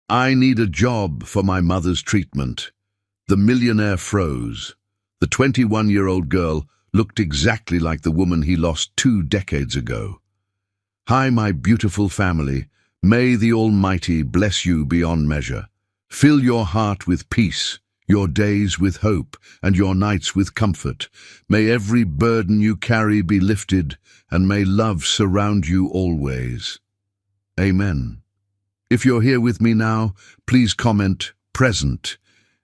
I need a job for my mother's treatment. The millionaire froze. The 21-year-old girl looked exactly like the woman he lost 2 decades ago. Hi, my beautiful family. May the Almighty bless you beyond measure. Fill your heart with peace, your days with hope, and your nights with comfort. May every burden you carry be lifted, and may love surround you always. Amen. If you're here with me now, please comment present.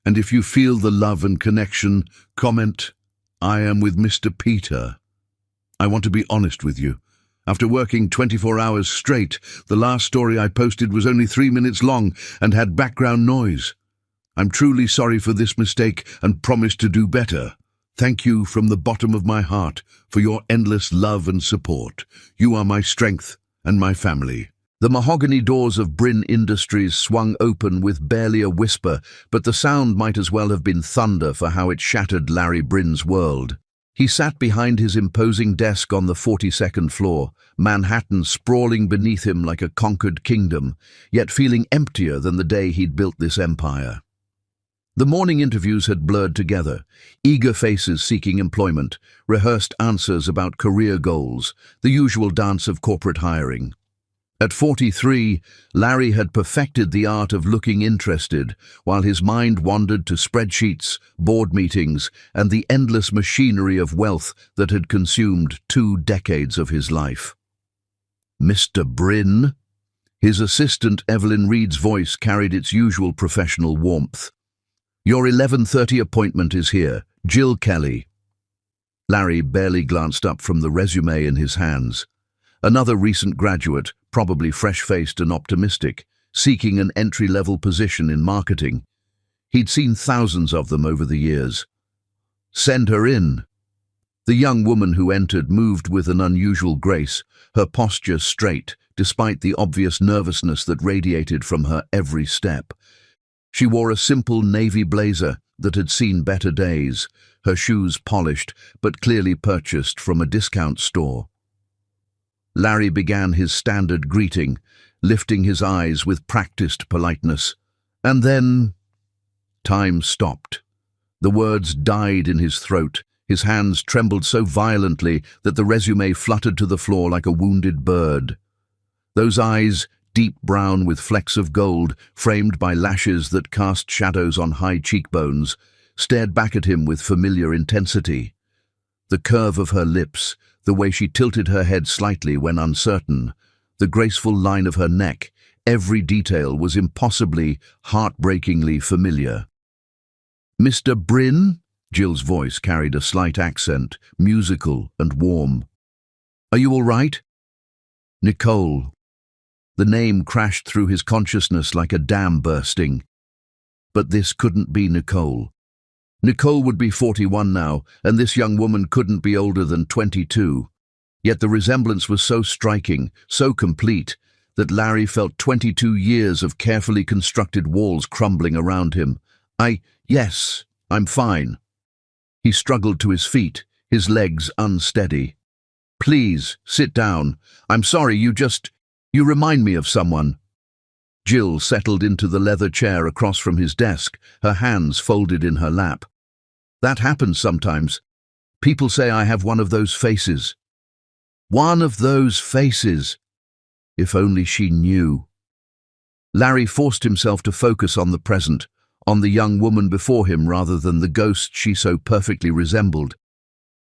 And if you feel the love and connection, comment, I am with Mr. Peter. I want to be honest with you. After working 24 hours straight, the last story I posted was only 3 minutes long and had background noise. I'm truly sorry for this mistake and promise to do better. Thank you from the bottom of my heart for your endless love and support. You are my strength and my family. The mahogany doors of Brin Industries swung open with barely a whisper, but the sound might as well have been thunder for how it shattered Larry Brin's world. He sat behind his imposing desk on the 42nd floor, Manhattan sprawling beneath him like a conquered kingdom, yet feeling emptier than the day he'd built this empire. The morning interviews had blurred together, eager faces seeking employment, rehearsed answers about career goals, the usual dance of corporate hiring. At 43, Larry had perfected the art of looking interested, while his mind wandered to spreadsheets, board meetings, and the endless machinery of wealth that had consumed 2 decades of his life. Mr. Brin? His assistant Evelyn Reed's voice carried its usual professional warmth. Your 11:30 appointment is here, Jill Kelly. Larry barely glanced up from the resume in his hands. Another recent graduate, probably fresh-faced and optimistic, seeking an entry-level position in marketing. He'd seen thousands of them over the years. Send her in. The young woman who entered moved with an unusual grace, her posture straight, despite the obvious nervousness that radiated from her every step. She wore a simple navy blazer that had seen better days, her shoes polished but clearly purchased from a discount store. Larry began his standard greeting, lifting his eyes with practiced politeness. And then time stopped. The words died in his throat. His hands trembled so violently that the resume fluttered to the floor like a wounded bird. Those eyes, deep brown with flecks of gold, framed by lashes that cast shadows on high cheekbones, stared back at him with familiar intensity. The curve of her lips, the way she tilted her head slightly when uncertain, the graceful line of her neck, every detail was impossibly, heartbreakingly familiar. Mr. Brin? Jill's voice carried a slight accent, musical and warm. Are you all right? Nicole. The name crashed through his consciousness like a dam bursting. But this couldn't be Nicole. Nicole would be 41 now, and this young woman couldn't be older than 22. Yet the resemblance was so striking, so complete, that Larry felt 22 years of carefully constructed walls crumbling around him. Yes, I'm fine. He struggled to his feet, his legs unsteady. Please, sit down. I'm sorry, you remind me of someone. Jill settled into the leather chair across from his desk, her hands folded in her lap. That happens sometimes. People say I have one of those faces. One of those faces. If only she knew. Larry forced himself to focus on the present, on the young woman before him rather than the ghost she so perfectly resembled.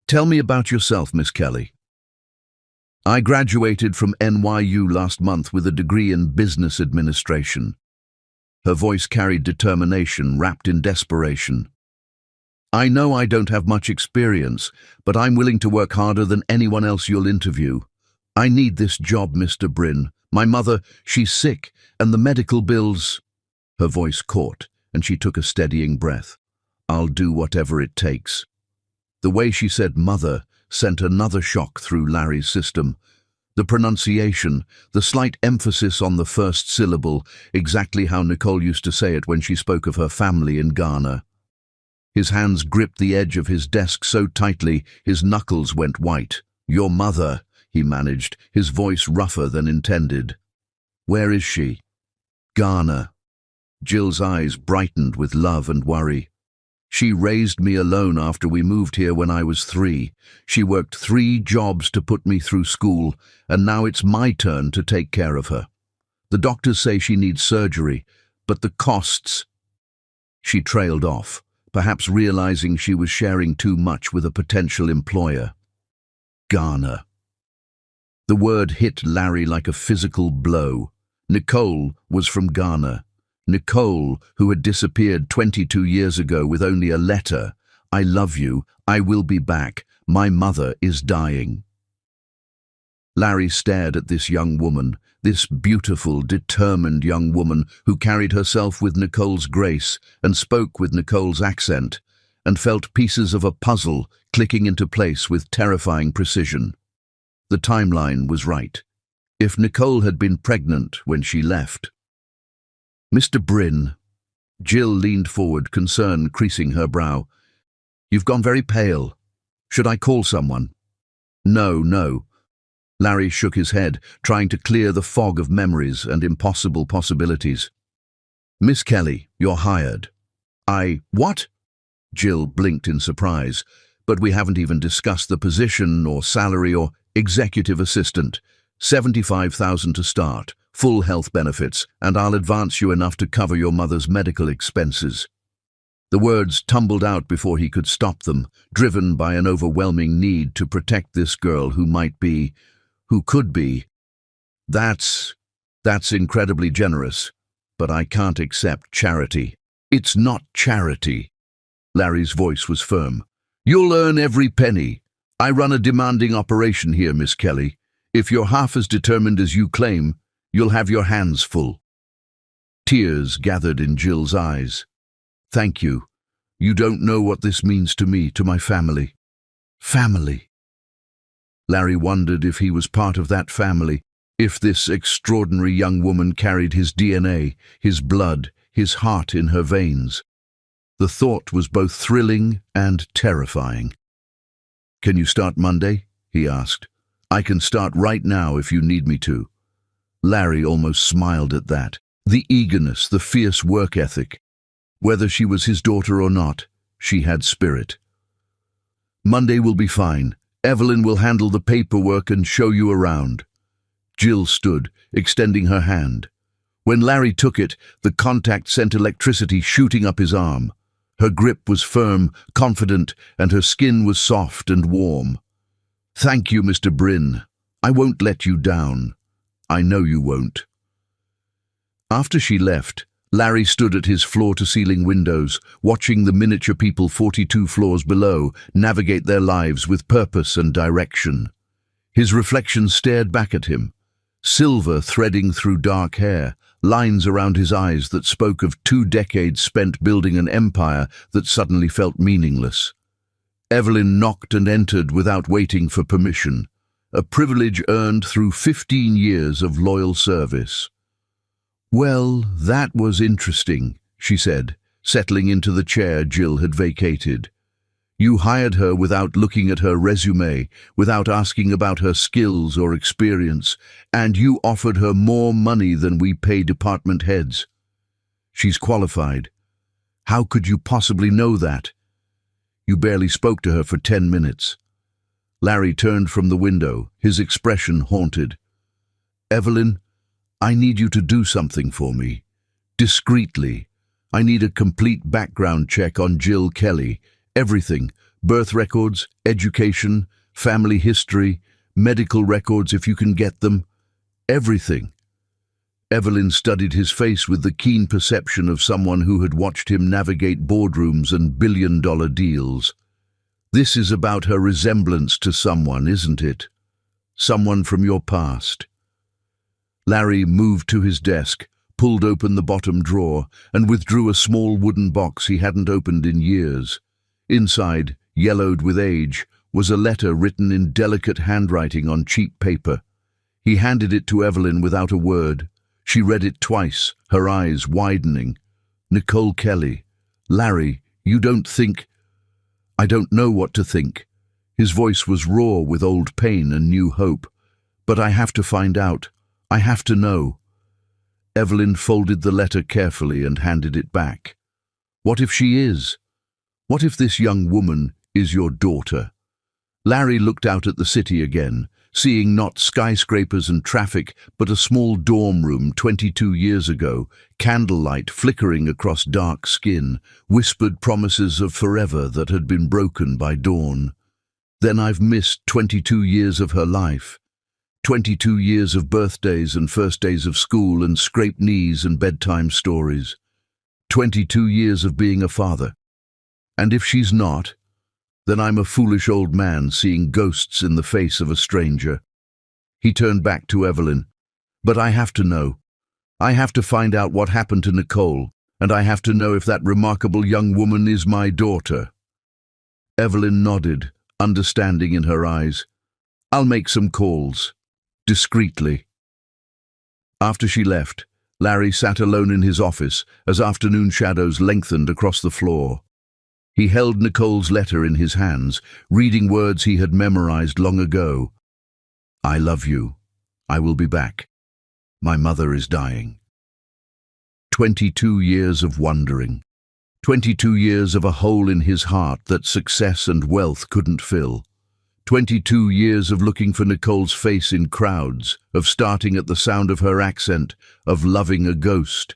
Tell me about yourself, Miss Kelly. I graduated from NYU last month with a degree in business administration. Her voice carried determination wrapped in desperation. I know I don't have much experience, but I'm willing to work harder than anyone else you'll interview. I need this job, Mr. Brin. My mother, she's sick, and the medical bills... Her voice caught, and she took a steadying breath. I'll do whatever it takes. The way she said mother sent another shock through Larry's system. The pronunciation, the slight emphasis on the first syllable, exactly how Nicole used to say it when she spoke of her family in Ghana. His hands gripped the edge of his desk so tightly his knuckles went white. Your mother, he managed, his voice rougher than intended. Where is she? Ghana. Jill's eyes brightened with love and worry. She raised me alone after we moved here when I was 3. She worked 3 jobs to put me through school, and now it's my turn to take care of her. The doctors say she needs surgery, but the costs... She trailed off, perhaps realizing she was sharing too much with a potential employer. Ghana. The word hit Larry like a physical blow. Nicole was from Ghana. Nicole, who had disappeared 22 years ago with only a letter, "I love you, I will be back, my mother is dying." Larry stared at this young woman, this beautiful, determined young woman who carried herself with Nicole's grace and spoke with Nicole's accent, and felt pieces of a puzzle clicking into place with terrifying precision. The timeline was right. If Nicole had been pregnant when she left... "Mr. Bryn." Jill leaned forward, concern creasing her brow. "You've gone very pale. Should I call someone?" No. Larry shook his head, trying to clear the fog of memories and impossible possibilities. "Miss Kelly, you're hired." What?" Jill blinked in surprise. "But we haven't even discussed the position or salary or executive assistant. 75,000 to start. Full health benefits, and I'll advance you enough to cover your mother's medical expenses." The words tumbled out before he could stop them, driven by an overwhelming need to protect this girl who could be. That's incredibly generous, but I can't accept charity." "It's not charity." Larry's voice was firm. "You'll earn every penny. I run a demanding operation here, Miss Kelly. If you're half as determined as you claim, you'll have your hands full." Tears gathered in Jill's eyes. "Thank you. You don't know what this means to me, to my family." Family. Larry wondered if he was part of that family, if this extraordinary young woman carried his DNA, his blood, his heart in her veins. The thought was both thrilling and terrifying. "Can you start Monday?" he asked. "I can start right now if you need me to." Larry almost smiled at that. The eagerness, the fierce work ethic. Whether she was his daughter or not, she had spirit. "Monday will be fine. Evelyn will handle the paperwork and show you around." Jill stood, extending her hand. When Larry took it, the contact sent electricity shooting up his arm. Her grip was firm, confident, and her skin was soft and warm. "Thank you, Mr. Bryn. I won't let you down. I know you won't." After she left, Larry stood at his floor-to-ceiling windows, watching the miniature people 42 floors below navigate their lives with purpose and direction. His reflection stared back at him, silver threading through dark hair, lines around his eyes that spoke of 2 decades spent building an empire that suddenly felt meaningless. Evelyn knocked and entered without waiting for permission, a privilege earned through 15 years of loyal service. "Well, that was interesting," she said, settling into the chair Jill had vacated. "You hired her without looking at her resume, without asking about her skills or experience, and you offered her more money than we pay department heads. She's qualified. How could you possibly know that? You barely spoke to her for 10 minutes. Larry turned from the window, his expression haunted. "Evelyn, I need you to do something for me. Discreetly. I need a complete background check on Jill Kelly. Everything. Birth records, education, family history, medical records if you can get them. Everything." Evelyn studied his face with the keen perception of someone who had watched him navigate boardrooms and billion-dollar deals. "This is about her resemblance to someone, isn't it? Someone from your past." Larry moved to his desk, pulled open the bottom drawer, and withdrew a small wooden box he hadn't opened in years. Inside, yellowed with age, was a letter written in delicate handwriting on cheap paper. He handed it to Evelyn without a word. She read it twice, her eyes widening. "Nicole Kelly. Larry, you don't think—" "I don't know what to think." His voice was raw with old pain and new hope. "But I have to find out. I have to know." Evelyn folded the letter carefully and handed it back. What if she is? What if this young woman is your daughter? Larry looked out at the city again, seeing not skyscrapers and traffic, but a small dorm room 22 years ago, candlelight flickering across dark skin, whispered promises of forever that had been broken by dawn. Then I've missed 22 years of her life. 22 years of birthdays and first days of school and scraped knees and bedtime stories. 22 years of being a father. And if she's not, then I'm a foolish old man seeing ghosts in the face of a stranger. He turned back to Evelyn. But I have to know. I have to find out what happened to Nicole, and I have to know if that remarkable young woman is my daughter. Evelyn nodded, understanding in her eyes. I'll make some calls. Discreetly. After she left, Larry sat alone in his office as afternoon shadows lengthened across the floor. He held Nicole's letter in his hands, reading words he had memorized long ago. I love you. I will be back. My mother is dying. 22 years of wondering. 22 years of a hole in his heart that success and wealth couldn't fill. 22 years of looking for Nicole's face in crowds, of starting at the sound of her accent, of loving a ghost.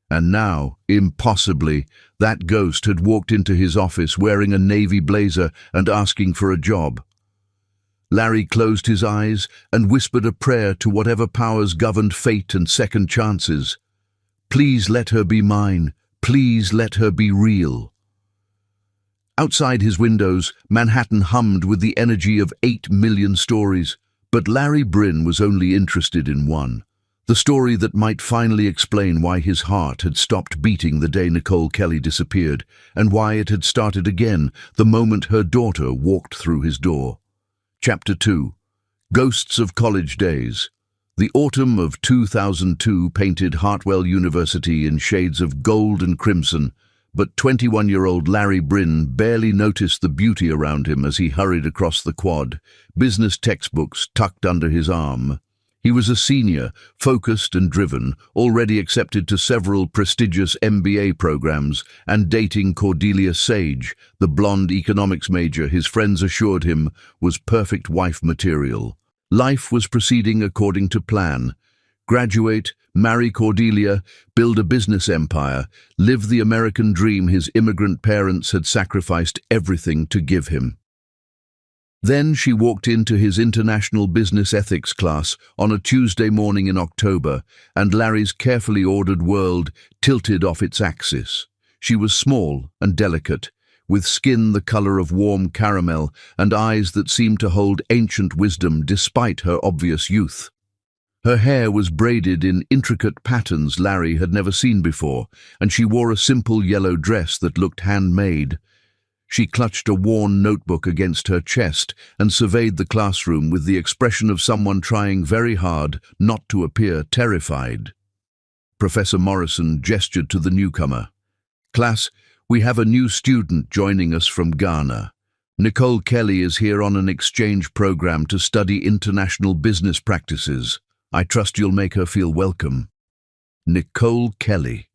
And now, impossibly, that ghost had walked into his office wearing a navy blazer and asking for a job. Larry closed his eyes and whispered a prayer to whatever powers governed fate and second chances. Please let her be mine. Please let her be real. Outside his windows, Manhattan hummed with the energy of 8 million stories, but Larry Bryn was only interested in one. The story that might finally explain why his heart had stopped beating the day Nicole Kelly disappeared, and why it had started again the moment her daughter walked through his door. Chapter 2. Ghosts of College Days. The autumn of 2002 painted Hartwell University in shades of gold and crimson, but 21-year-old Larry Bryn barely noticed the beauty around him as he hurried across the quad, business textbooks tucked under his arm. He was a senior, focused and driven, already accepted to several prestigious MBA programs, and dating Cordelia Sage, the blonde economics major his friends assured him was perfect wife material. Life was proceeding according to plan. Graduate, marry Cordelia, build a business empire, live the American dream his immigrant parents had sacrificed everything to give him. Then she walked into his international business ethics class on a Tuesday morning in October, and Larry's carefully ordered world tilted off its axis. She was small and delicate, with skin the color of warm caramel and eyes that seemed to hold ancient wisdom despite her obvious youth. Her hair was braided in intricate patterns Larry had never seen before, and she wore a simple yellow dress that looked handmade. She clutched a worn notebook against her chest and surveyed the classroom with the expression of someone trying very hard not to appear terrified. Professor Morrison gestured to the newcomer. Class, we have a new student joining us from Ghana. Nicole Kelly is here on an exchange program to study international business practices. I trust you'll make her feel welcome. Nicole Kelly.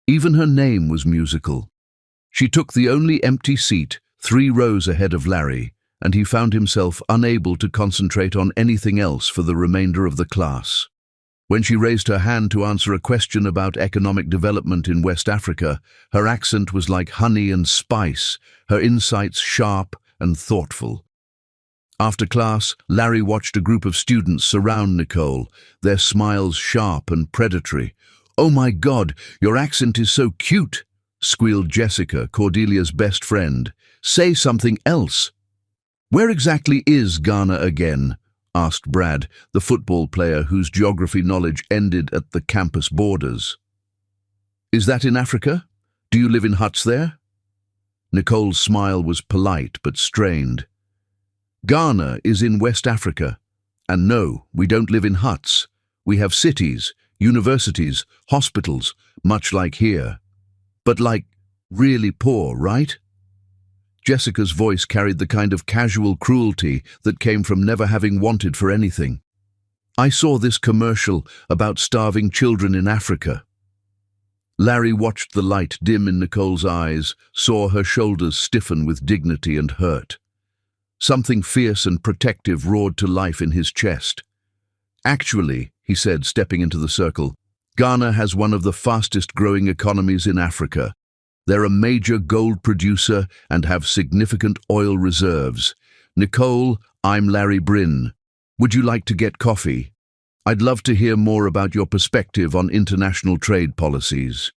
Even her name was musical. She took the only empty seat 3 rows ahead of Larry, and he found himself unable to concentrate on anything else for the remainder of the class. When she raised her hand to answer a question about economic development in West Africa, her accent was like honey and spice, her insights sharp and thoughtful. After class, Larry watched a group of students surround Nicole, their smiles sharp and predatory. "Oh my God, your accent is so cute!" squealed Jessica, Cordelia's best friend. "Say something else." "Where exactly is Ghana again?" asked Brad, the football player whose geography knowledge ended at the campus borders. "Is that in Africa? Do you live in huts there?" Nicole's smile was polite but strained. "Ghana is in West Africa. And no, we don't live in huts. We have cities, universities, hospitals, much like here. But like, really poor, right?" Jessica's voice carried the kind of casual cruelty that came from never having wanted for anything. I saw this commercial about starving children in Africa. Larry watched the light dim in Nicole's eyes, saw her shoulders stiffen with dignity and hurt. Something fierce and protective roared to life in his chest. Actually, he said, stepping into the circle, Ghana has one of the fastest-growing economies in Africa. They're a major gold producer and have significant oil reserves. Nicole, I'm Larry Bryn. Would you like to get coffee? I'd love to hear more about your perspective on international trade policies.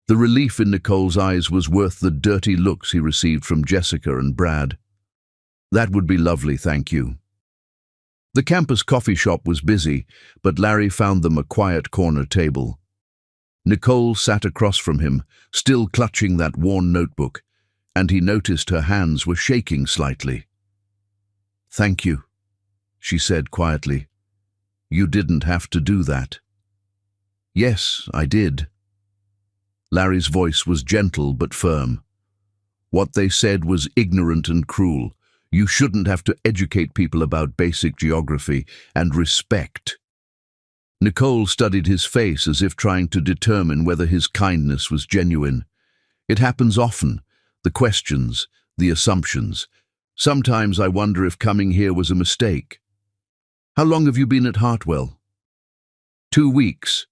The relief in Nicole's eyes was worth the dirty looks he received from Jessica and Brad. That would be lovely, thank you. The campus coffee shop was busy, but Larry found them a quiet corner table. Nicole sat across from him, still clutching that worn notebook, and he noticed her hands were shaking slightly. Thank you, she said quietly. You didn't have to do that. Yes, I did. Larry's voice was gentle but firm. What they said was ignorant and cruel. You shouldn't have to educate people about basic geography and respect. Nicole studied his face as if trying to determine whether his kindness was genuine. It happens often, the questions, the assumptions. Sometimes I wonder if coming here was a mistake. How long have you been at Hartwell? 2 weeks.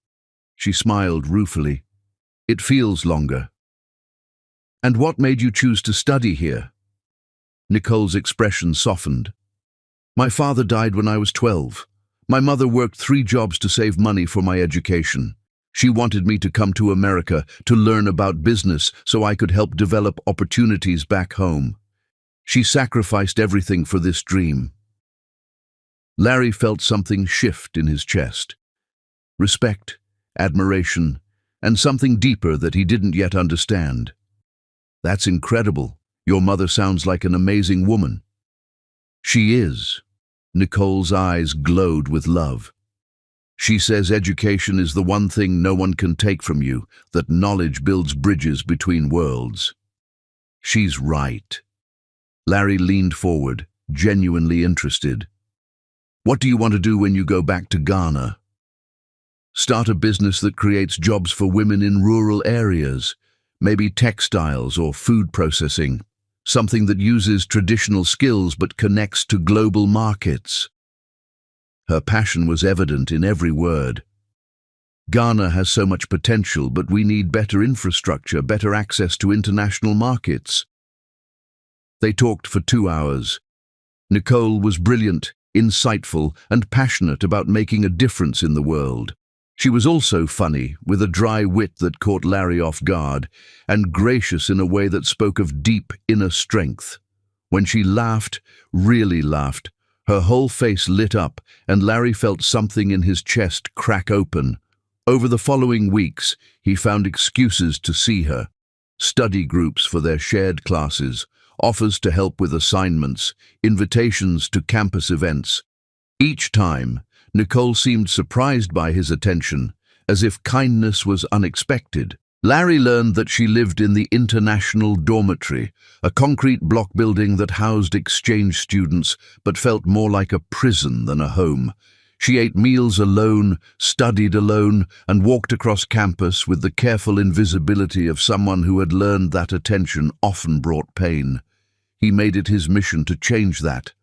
She smiled ruefully. It feels longer. And what made you choose to study here? Nicole's expression softened. My father died when I was 12. My mother worked 3 jobs to save money for my education. She wanted me to come to America to learn about business so I could help develop opportunities back home. She sacrificed everything for this dream. Larry felt something shift in his chest. Respect, admiration, and something deeper that he didn't yet understand. That's incredible. Your mother sounds like an amazing woman. She is. Nicole's eyes glowed with love. She says education is the one thing no one can take from you, that knowledge builds bridges between worlds. She's right. Larry leaned forward, genuinely interested. What do you want to do when you go back to Ghana? Start a business that creates jobs for women in rural areas, maybe textiles or food processing, something that uses traditional skills but connects to global markets. Her passion was evident in every word. Ghana has so much potential, but we need better infrastructure, better access to international markets. They talked for 2 hours. Nicole was brilliant, insightful, and passionate about making a difference in the world. She was also funny, with a dry wit that caught Larry off guard, and gracious in a way that spoke of deep inner strength. When she laughed, really laughed, her whole face lit up, and Larry felt something in his chest crack open. Over the following weeks, he found excuses to see her. Study groups for their shared classes, offers to help with assignments, invitations to campus events. Each time, Nicole seemed surprised by his attention, as if kindness was unexpected. Larry learned that she lived in the International Dormitory, a concrete block building that housed exchange students but felt more like a prison than a home. She ate meals alone, studied alone, and walked across campus with the careful invisibility of someone who had learned that attention often brought pain. He made it his mission to change that.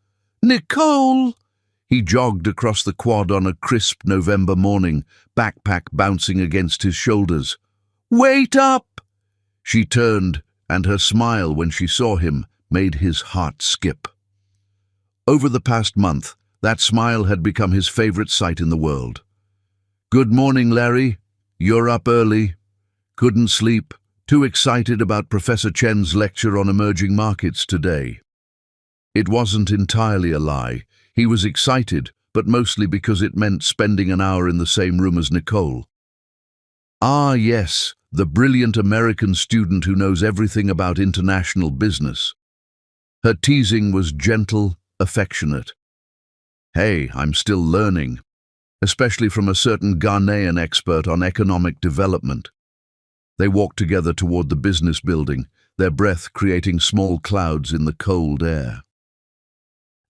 "Nicole!" He jogged across the quad on a crisp November morning, backpack bouncing against his shoulders. "Wait up!" She turned, and her smile when she saw him made his heart skip. Over the past month, that smile had become his favorite sight in the world. "Good morning, Larry. You're up early. Couldn't sleep. Too excited about Professor Chen's lecture on emerging markets today." It wasn't entirely a lie. He was excited, but mostly because it meant spending an hour in the same room as Nicole. Ah, yes, the brilliant American student who knows everything about international business. Her teasing was gentle, affectionate. "Hey, I'm still learning," especially from a certain Ghanaian expert on economic development. They walked together toward the business building, their breath creating small clouds in the cold air.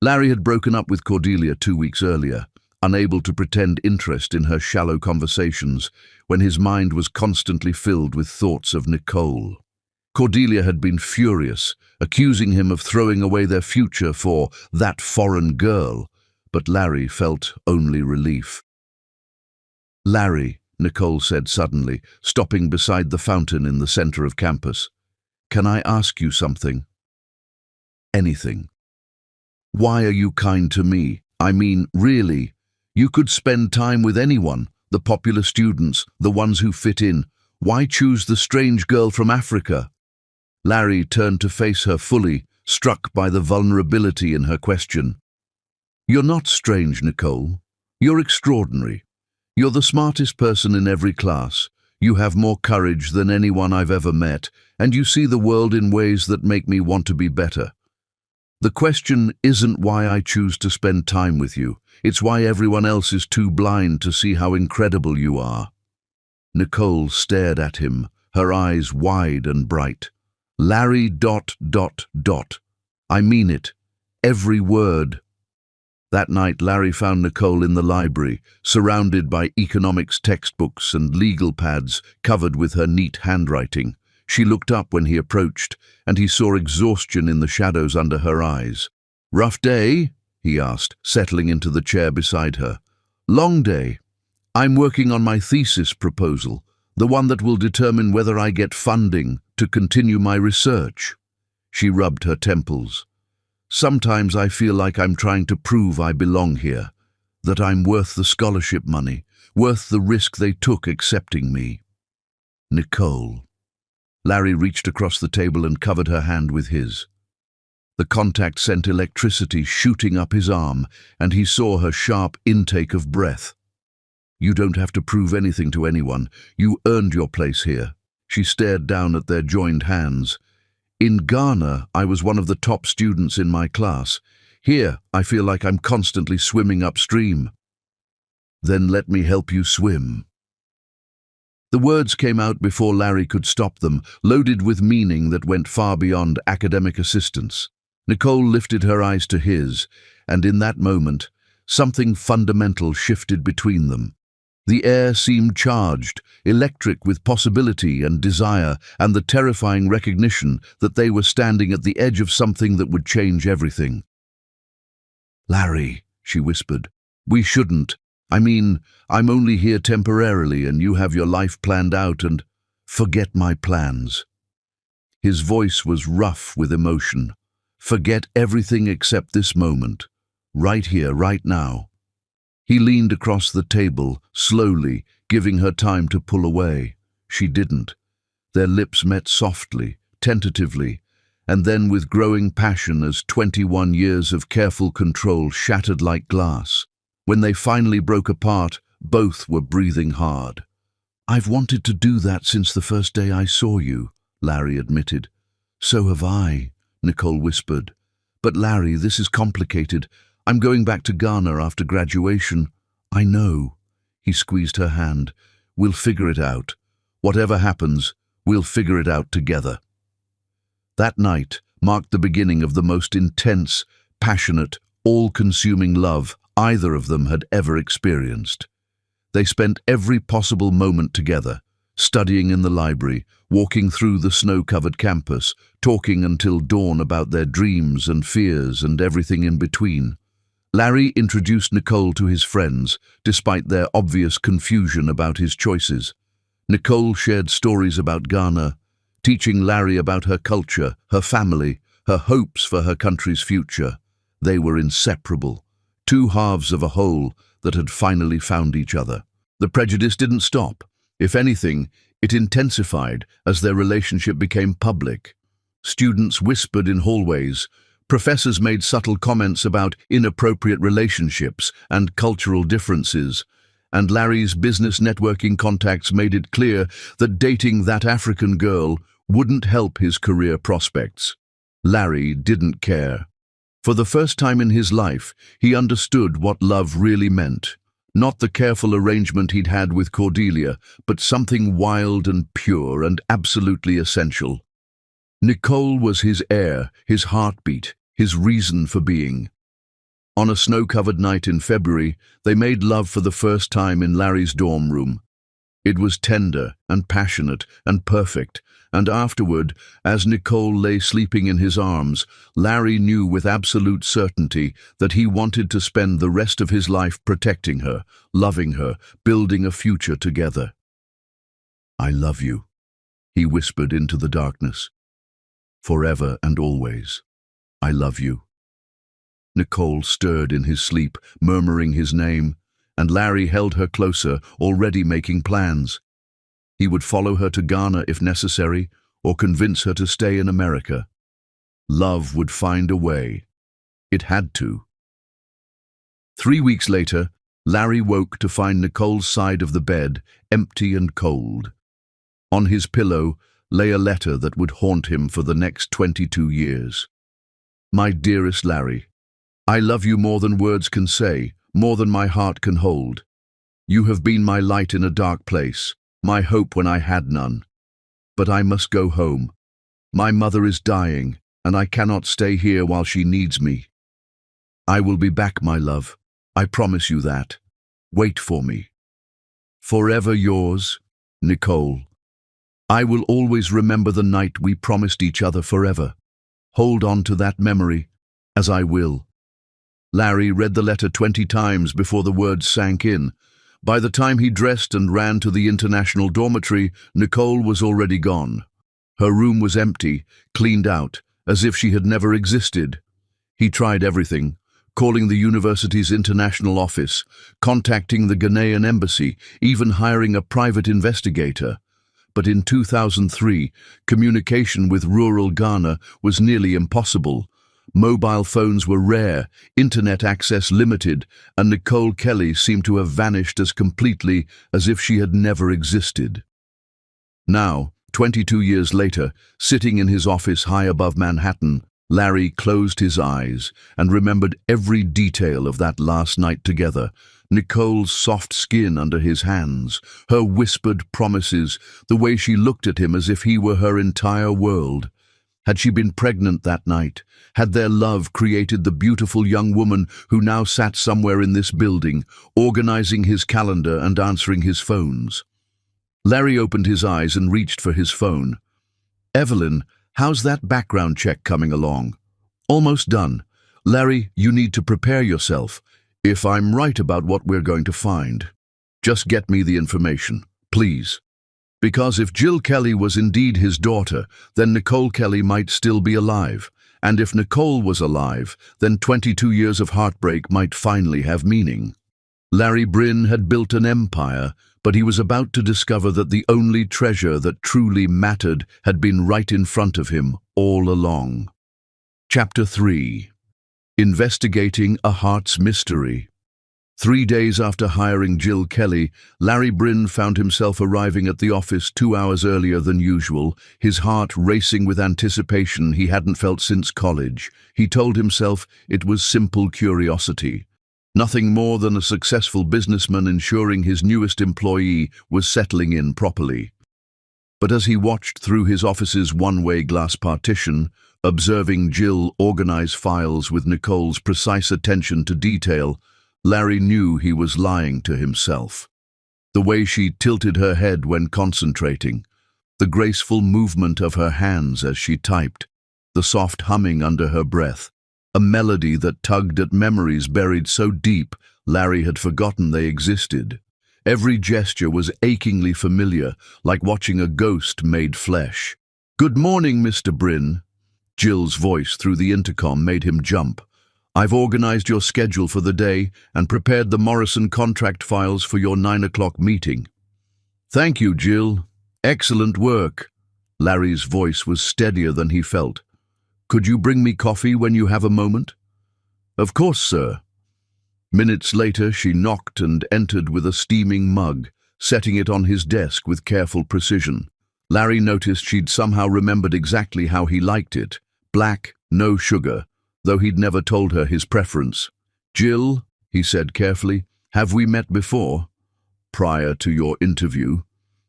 Larry had broken up with Cordelia 2 weeks earlier, unable to pretend interest in her shallow conversations when his mind was constantly filled with thoughts of Nicole. Cordelia had been furious, accusing him of throwing away their future for that foreign girl, but Larry felt only relief. "Larry," Nicole said suddenly, stopping beside the fountain in the center of campus, "can I ask you something?" "Anything." "Why are you kind to me? I mean, really. You could spend time with anyone, the popular students, the ones who fit in. Why choose the strange girl from Africa?" Larry turned to face her fully, struck by the vulnerability in her question. "You're not strange, Nicole. You're extraordinary. You're the smartest person in every class. You have more courage than anyone I've ever met, and you see the world in ways that make me want to be better. The question isn't why I choose to spend time with you. It's why everyone else is too blind to see how incredible you are." Nicole stared at him, her eyes wide and bright. "Larry ... I mean it. Every word." That night, Larry found Nicole in the library, surrounded by economics textbooks and legal pads covered with her neat handwriting. She looked up when he approached, and he saw exhaustion in the shadows under her eyes. "Rough day?" he asked, settling into the chair beside her. "Long day. I'm working on my thesis proposal, the one that will determine whether I get funding to continue my research." She rubbed her temples. "Sometimes I feel like I'm trying to prove I belong here, that I'm worth the scholarship money, worth the risk they took accepting me." "Nicole." Larry reached across the table and covered her hand with his. The contact sent electricity shooting up his arm, and he saw her sharp intake of breath. "You don't have to prove anything to anyone. You earned your place here." She stared down at their joined hands. "In Ghana, I was one of the top students in my class. Here, I feel like I'm constantly swimming upstream." "Then let me help you swim." The words came out before Larry could stop them, loaded with meaning that went far beyond academic assistance. Nicole lifted her eyes to his, and in that moment, something fundamental shifted between them. The air seemed charged, electric with possibility and desire, and the terrifying recognition that they were standing at the edge of something that would change everything. "Larry," she whispered, "we shouldn't. I mean, I'm only here temporarily and you have your life planned out and forget my plans." His voice was rough with emotion. "Forget everything except this moment. Right here, right now." He leaned across the table, slowly, giving her time to pull away. She didn't. Their lips met softly, tentatively, and then with growing passion as 21 years of careful control shattered like glass. When they finally broke apart, both were breathing hard. "I've wanted to do that since the first day I saw you," Larry admitted. "So have I," Nicole whispered. "But Larry, this is complicated. I'm going back to Ghana after graduation." "I know." He squeezed her hand. "We'll figure it out. Whatever happens, we'll figure it out together." That night marked the beginning of the most intense, passionate, all-consuming love either of them had ever experienced. They spent every possible moment together, studying in the library, walking through the snow-covered campus, talking until dawn about their dreams and fears and everything in between. Larry introduced Nicole to his friends, despite their obvious confusion about his choices. Nicole shared stories about Ghana, teaching Larry about her culture, her family, her hopes for her country's future. They were inseparable, two halves of a whole that had finally found each other. The prejudice didn't stop. If anything, it intensified as their relationship became public. Students whispered in hallways. Professors made subtle comments about inappropriate relationships and cultural differences, and Larry's business networking contacts made it clear that dating that African girl wouldn't help his career prospects. Larry didn't care. For the first time in his life, he understood what love really meant. Not the careful arrangement he'd had with Cordelia, but something wild and pure and absolutely essential. Nicole was his air, his heartbeat, his reason for being. On a snow-covered night in February, they made love for the first time in Larry's dorm room. It was tender and passionate and perfect, and afterward, as Nicole lay sleeping in his arms, Larry knew with absolute certainty that he wanted to spend the rest of his life protecting her, loving her, building a future together. "I love you," he whispered into the darkness. "Forever and always. I love you." Nicole stirred in his sleep, murmuring his name, and Larry held her closer, already making plans. He would follow her to Ghana if necessary, or convince her to stay in America. Love would find a way. It had to. 3 weeks later, Larry woke to find Nicole's side of the bed empty and cold. On his pillow lay a letter that would haunt him for the next 22 years. "My dearest Larry, I love you more than words can say, more than my heart can hold. You have been my light in a dark place, my hope when I had none. But I must go home. My mother is dying, and I cannot stay here while she needs me. I will be back, my love. I promise you that. Wait for me. Forever yours, Nicole. I will always remember the night we promised each other forever. Hold on to that memory, as I will." Larry read the letter 20 times before the words sank in. By the time he dressed and ran to the international dormitory, Nicole was already gone. Her room was empty, cleaned out, as if she had never existed. He tried everything, calling the university's international office, contacting the Ghanaian embassy, even hiring a private investigator. But in 2003, communication with rural Ghana was nearly impossible. Mobile phones were rare, internet access limited, and Nicole Kelly seemed to have vanished as completely as if she had never existed. Now, 22 years later, sitting in his office high above Manhattan, Larry closed his eyes and remembered every detail of that last night together. Nicole's soft skin under his hands, her whispered promises, the way she looked at him as if he were her entire world. Had she been pregnant that night? Had their love created the beautiful young woman who now sat somewhere in this building, organizing his calendar and answering his phones? Larry opened his eyes and reached for his phone. "Evelyn, how's that background check coming along?" "Almost done. Larry, you need to prepare yourself. If I'm right about what we're going to find, just get me the information, please." Because if Jill Kelly was indeed his daughter, then Nicole Kelly might still be alive. And if Nicole was alive, then 22 years of heartbreak might finally have meaning. Larry Bryn had built an empire, but he was about to discover that the only treasure that truly mattered had been right in front of him all along. Chapter 3. Investigating a Heart's Mystery. 3 days after hiring Jill Kelly, Larry Bryn found himself arriving at the office 2 hours earlier than usual, his heart racing with anticipation he hadn't felt since college. He told himself it was simple curiosity. Nothing more than a successful businessman ensuring his newest employee was settling in properly. But as he watched through his office's one-way glass partition, observing Jill organize files with Nicole's precise attention to detail, Larry knew he was lying to himself. The way she tilted her head when concentrating, the graceful movement of her hands as she typed, the soft humming under her breath, a melody that tugged at memories buried so deep Larry had forgotten they existed. Every gesture was achingly familiar, like watching a ghost made flesh. "Good morning, Mr. Bryn." Jill's voice through the intercom made him jump. "I've organized your schedule for the day and prepared the Morrison contract files for your 9 o'clock meeting." "Thank you, Jill. Excellent work." Larry's voice was steadier than he felt. "Could you bring me coffee when you have a moment?" "Of course, sir." Minutes later, she knocked and entered with a steaming mug, setting it on his desk with careful precision. Larry noticed she'd somehow remembered exactly how he liked it. Black, no sugar, though he'd never told her his preference. "Jill," he said carefully, "have we met before?" "Prior to your interview."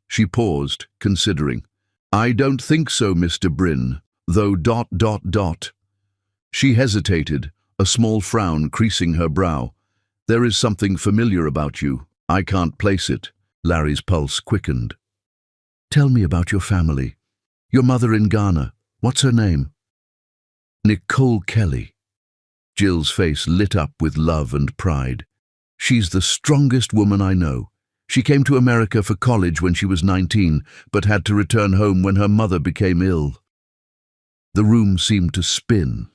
She paused, considering. "I don't think so, Mr. Bryn, though ... She hesitated, a small frown creasing her brow. "There is something familiar about you. I can't place it." Larry's pulse quickened. "Tell me about your family. Your mother in Ghana. What's her name?" "Nicole Kelly." Jill's face lit up with love and pride. "She's the strongest woman I know. She came to America for college when she was 19, but had to return home when her mother became ill." The room seemed to spin.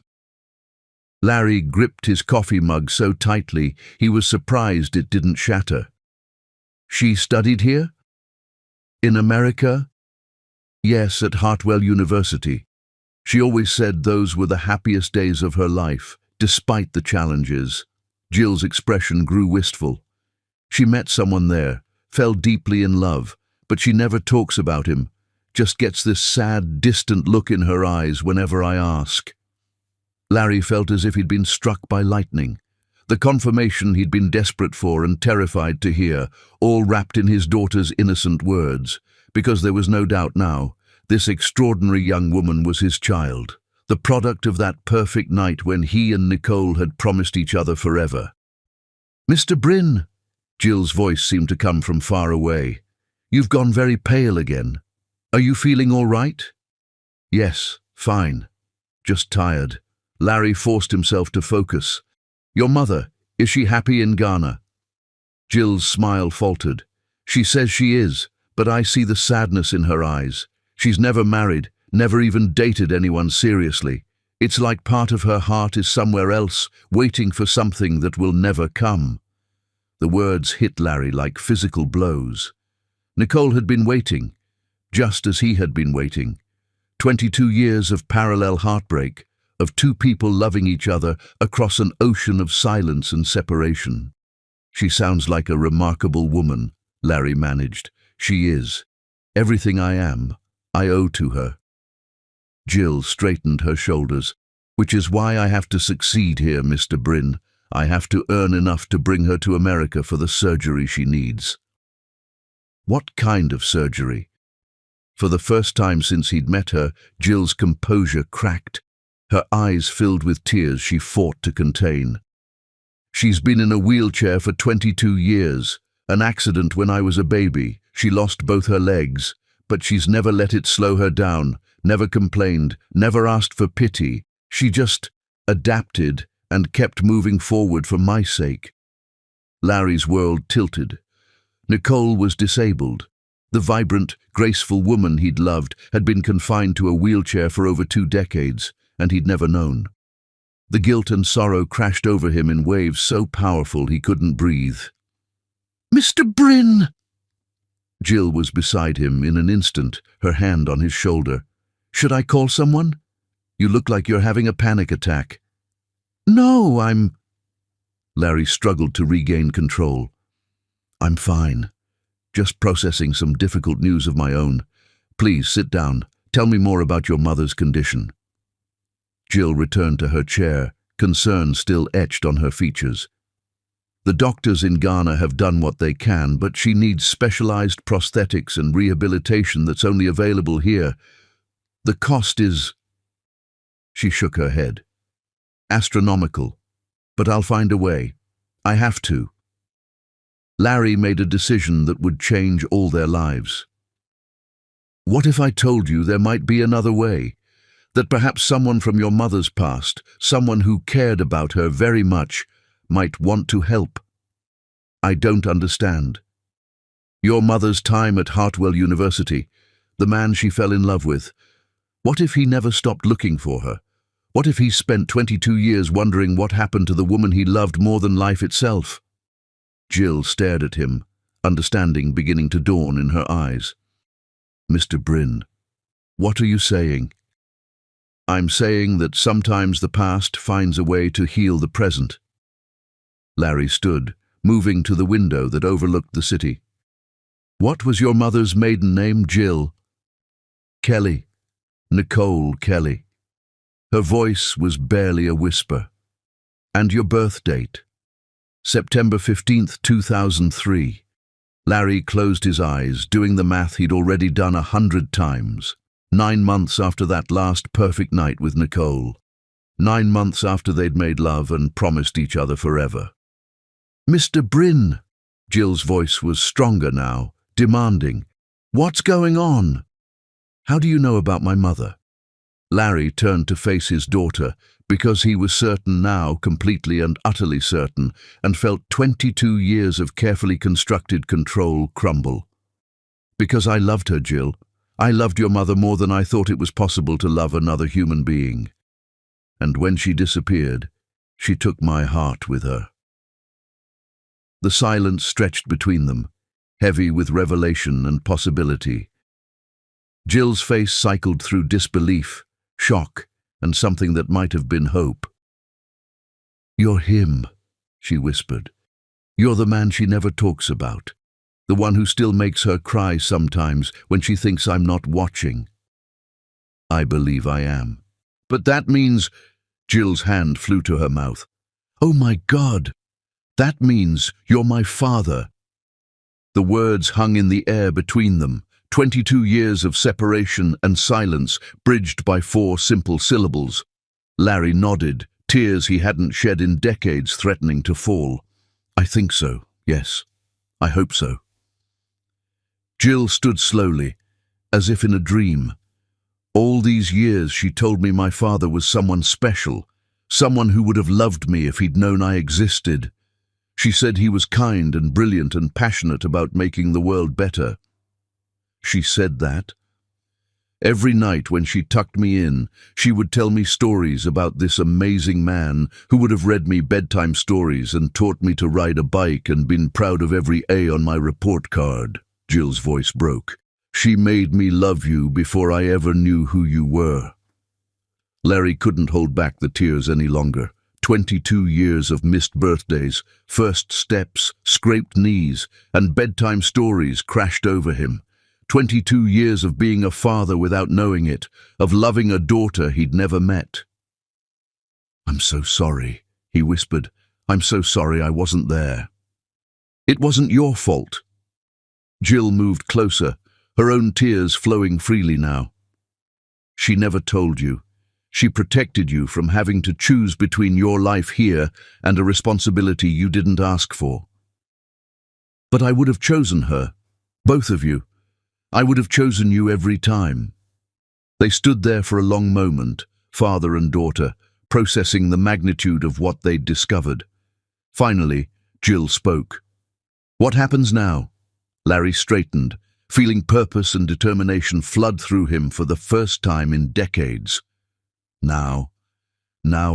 Larry gripped his coffee mug so tightly he was surprised it didn't shatter. "She studied here?" "In America?" "Yes, at Hartwell University. She always said those were the happiest days of her life, despite the challenges." Jill's expression grew wistful. "She met someone there, fell deeply in love, but she never talks about him, just gets this sad, distant look in her eyes whenever I ask." Larry felt as if he'd been struck by lightning. The confirmation he'd been desperate for and terrified to hear, all wrapped in his daughter's innocent words, because there was no doubt now, this extraordinary young woman was his child, the product of that perfect night when he and Nicole had promised each other forever. "Mr. Bryn," Jill's voice seemed to come from far away. "You've gone very pale again. Are you feeling all right?" "Yes, fine. Just tired." Larry forced himself to focus. "Your mother, is she happy in Ghana?" Jill's smile faltered. "She says she is, but I see the sadness in her eyes. She's never married, never even dated anyone seriously. It's like part of her heart is somewhere else, waiting for something that will never come." The words hit Larry like physical blows. Nicole had been waiting, just as he had been waiting. 22 years of parallel heartbreak, of two people loving each other across an ocean of silence and separation. "She sounds like a remarkable woman," Larry managed. "She is. Everything I am, I owe to her." Jill straightened her shoulders. "Which is why I have to succeed here, Mr. Bryn. I have to earn enough to bring her to America for the surgery she needs." "What kind of surgery?" For the first time since he'd met her, Jill's composure cracked. Her eyes filled with tears she fought to contain. "She's been in a wheelchair for 22 years. An accident when I was a baby. She lost both her legs, but she's never let it slow her down, never complained, never asked for pity. She just adapted and kept moving forward for my sake." Larry's world tilted. Nicole was disabled. The vibrant, graceful woman he'd loved had been confined to a wheelchair for over 2 decades, and he'd never known. The guilt and sorrow crashed over him in waves so powerful he couldn't breathe. "Mr. Bryn!" Jill was beside him in an instant, her hand on his shoulder. "Should I call someone? You look like you're having a panic attack." "No, I'm—" Larry struggled to regain control. "I'm fine. Just processing some difficult news of my own. Please sit down. Tell me more about your mother's condition." Jill returned to her chair, concern still etched on her features. "The doctors in Ghana have done what they can, but she needs specialized prosthetics and rehabilitation that's only available here. The cost is—" She shook her head. "Astronomical. But I'll find a way. I have to." Larry made a decision that would change all their lives. "What if I told you there might be another way? That perhaps someone from your mother's past, someone who cared about her very much, might want to help?" "I don't understand." "Your mother's time at Hartwell University, the man she fell in love with. What if he never stopped looking for her? What if he spent 22 years wondering what happened to the woman he loved more than life itself?" Jill stared at him, understanding beginning to dawn in her eyes. "Mr. Bryn, what are you saying?" "I'm saying that sometimes the past finds a way to heal the present." Larry stood, moving to the window that overlooked the city. "What was your mother's maiden name, Jill?" "Kelly. Nicole Kelly." Her voice was barely a whisper. "And your birth date?" "September 15th, 2003. Larry closed his eyes, doing the math he'd already done 100 times. 9 months after that last perfect night with Nicole. 9 months after they'd made love and promised each other forever. "Mr. Bryn," Jill's voice was stronger now, demanding, "What's going on? How do you know about my mother?" Larry turned to face his daughter, because he was certain now, completely and utterly certain, and felt 22 years of carefully constructed control crumble. "Because I loved her, Jill. I loved your mother more than I thought it was possible to love another human being. And when she disappeared, she took my heart with her." The silence stretched between them, heavy with revelation and possibility. Jill's face cycled through disbelief, shock, and something that might have been hope. "You're him," she whispered. "You're the man she never talks about. The one who still makes her cry sometimes when she thinks I'm not watching." "I believe I am." "But that means—" Jill's hand flew to her mouth. "Oh my God! That means you're my father." The words hung in the air between them, 22 years of separation and silence bridged by 4 simple syllables. Larry nodded, tears he hadn't shed in decades threatening to fall. "I think so, yes. I hope so." Jill stood slowly, as if in a dream. All these years she told me my father was someone special, someone who would have loved me if he'd known I existed. She said he was kind and brilliant and passionate about making the world better. She said that. Every night when she tucked me in, she would tell me stories about this amazing man who would have read me bedtime stories and taught me to ride a bike and been proud of every A on my report card. Jill's voice broke. "She made me love you before I ever knew who you were." Larry couldn't hold back the tears any longer. 22 years of missed birthdays, first steps, scraped knees, and bedtime stories crashed over him. 22 years of being a father without knowing it, of loving a daughter he'd never met. "I'm so sorry," he whispered. "I'm so sorry I wasn't there." "It wasn't your fault." Jill moved closer, her own tears flowing freely now. "She never told you. She protected you from having to choose between your life here and a responsibility you didn't ask for." "But I would have chosen her, both of you. I would have chosen you every time." They stood there for a long moment, father and daughter, processing the magnitude of what they'd discovered. Finally, Jill spoke. "What happens now?" Larry straightened, feeling purpose and determination flood through him for the first time in decades. Now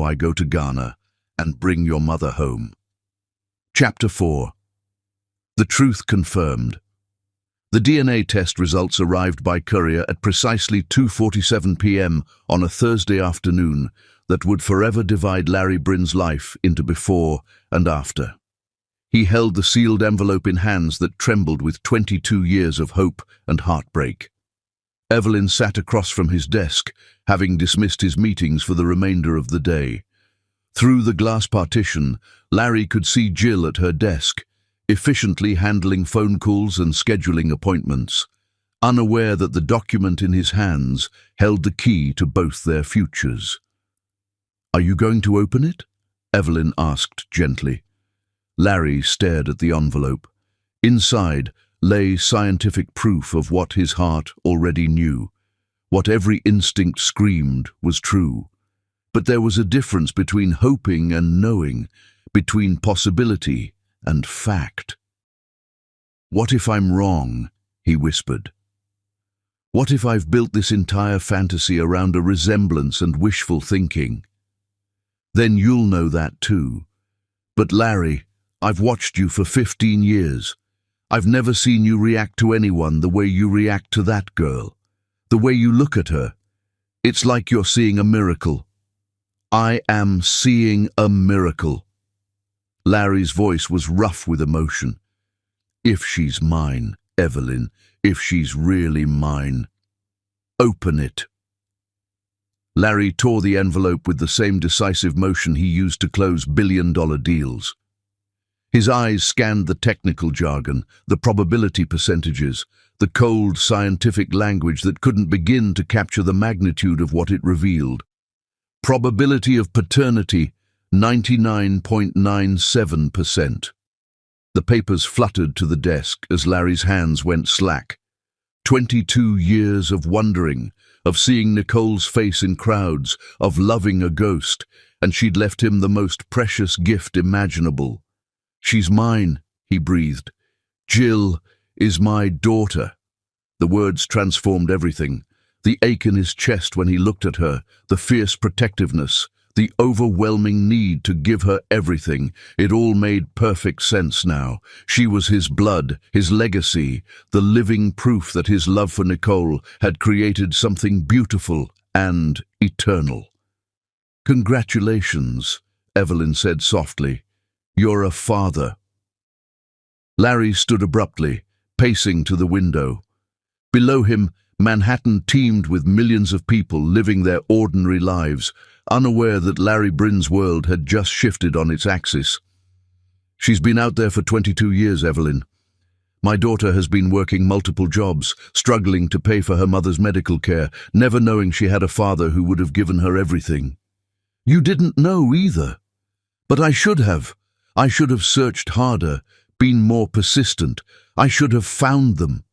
I go to Ghana and bring your mother home." Chapter 4. The truth confirmed. The DNA test results arrived by courier at precisely 2:47 p.m. on a Thursday afternoon that would forever divide Larry Bryn's life into before and after. He held the sealed envelope in hands that trembled with 22 years of hope and heartbreak. Evelyn sat across from his desk, having dismissed his meetings for the remainder of the day. Through the glass partition, Larry could see Jill at her desk, efficiently handling phone calls and scheduling appointments, unaware that the document in his hands held the key to both their futures. "Are you going to open it?" Evelyn asked gently. Larry stared at the envelope. Inside lay scientific proof of what his heart already knew. What every instinct screamed was true. But there was a difference between hoping and knowing, between possibility and fact. "What if I'm wrong?" he whispered. "What if I've built this entire fantasy around a resemblance and wishful thinking? Then you'll know that too. But Larry, I've watched you for 15 years. I've never seen you react to anyone the way you react to that girl. The way you look at her. It's like you're seeing a miracle. I am seeing a miracle." Larry's voice was rough with emotion. "If she's mine, Evelyn, if she's really mine. Open it." Larry tore the envelope with the same decisive motion he used to close billion-dollar deals. His eyes scanned the technical jargon, the probability percentages, the cold scientific language that couldn't begin to capture the magnitude of what it revealed. Probability of paternity, 99.97%. The papers fluttered to the desk as Larry's hands went slack. 22 years of wondering, of seeing Nicole's face in crowds, of loving a ghost, and she'd left him the most precious gift imaginable. "She's mine," he breathed. "Jill is my daughter." The words transformed everything. The ache in his chest when he looked at her, the fierce protectiveness, the overwhelming need to give her everything. It all made perfect sense now. She was his blood, his legacy, the living proof that his love for Nicole had created something beautiful and eternal. "Congratulations," Evelyn said softly. "You're a father." Larry stood abruptly, pacing to the window. Below him, Manhattan teemed with millions of people living their ordinary lives, unaware that Larry Brynn's world had just shifted on its axis. "She's been out there for 22 years, Evelyn. My daughter has been working multiple jobs, struggling to pay for her mother's medical care, never knowing she had a father who would have given her everything." "You didn't know either. But I should have. I should have searched harder, been more persistent. I should have found them."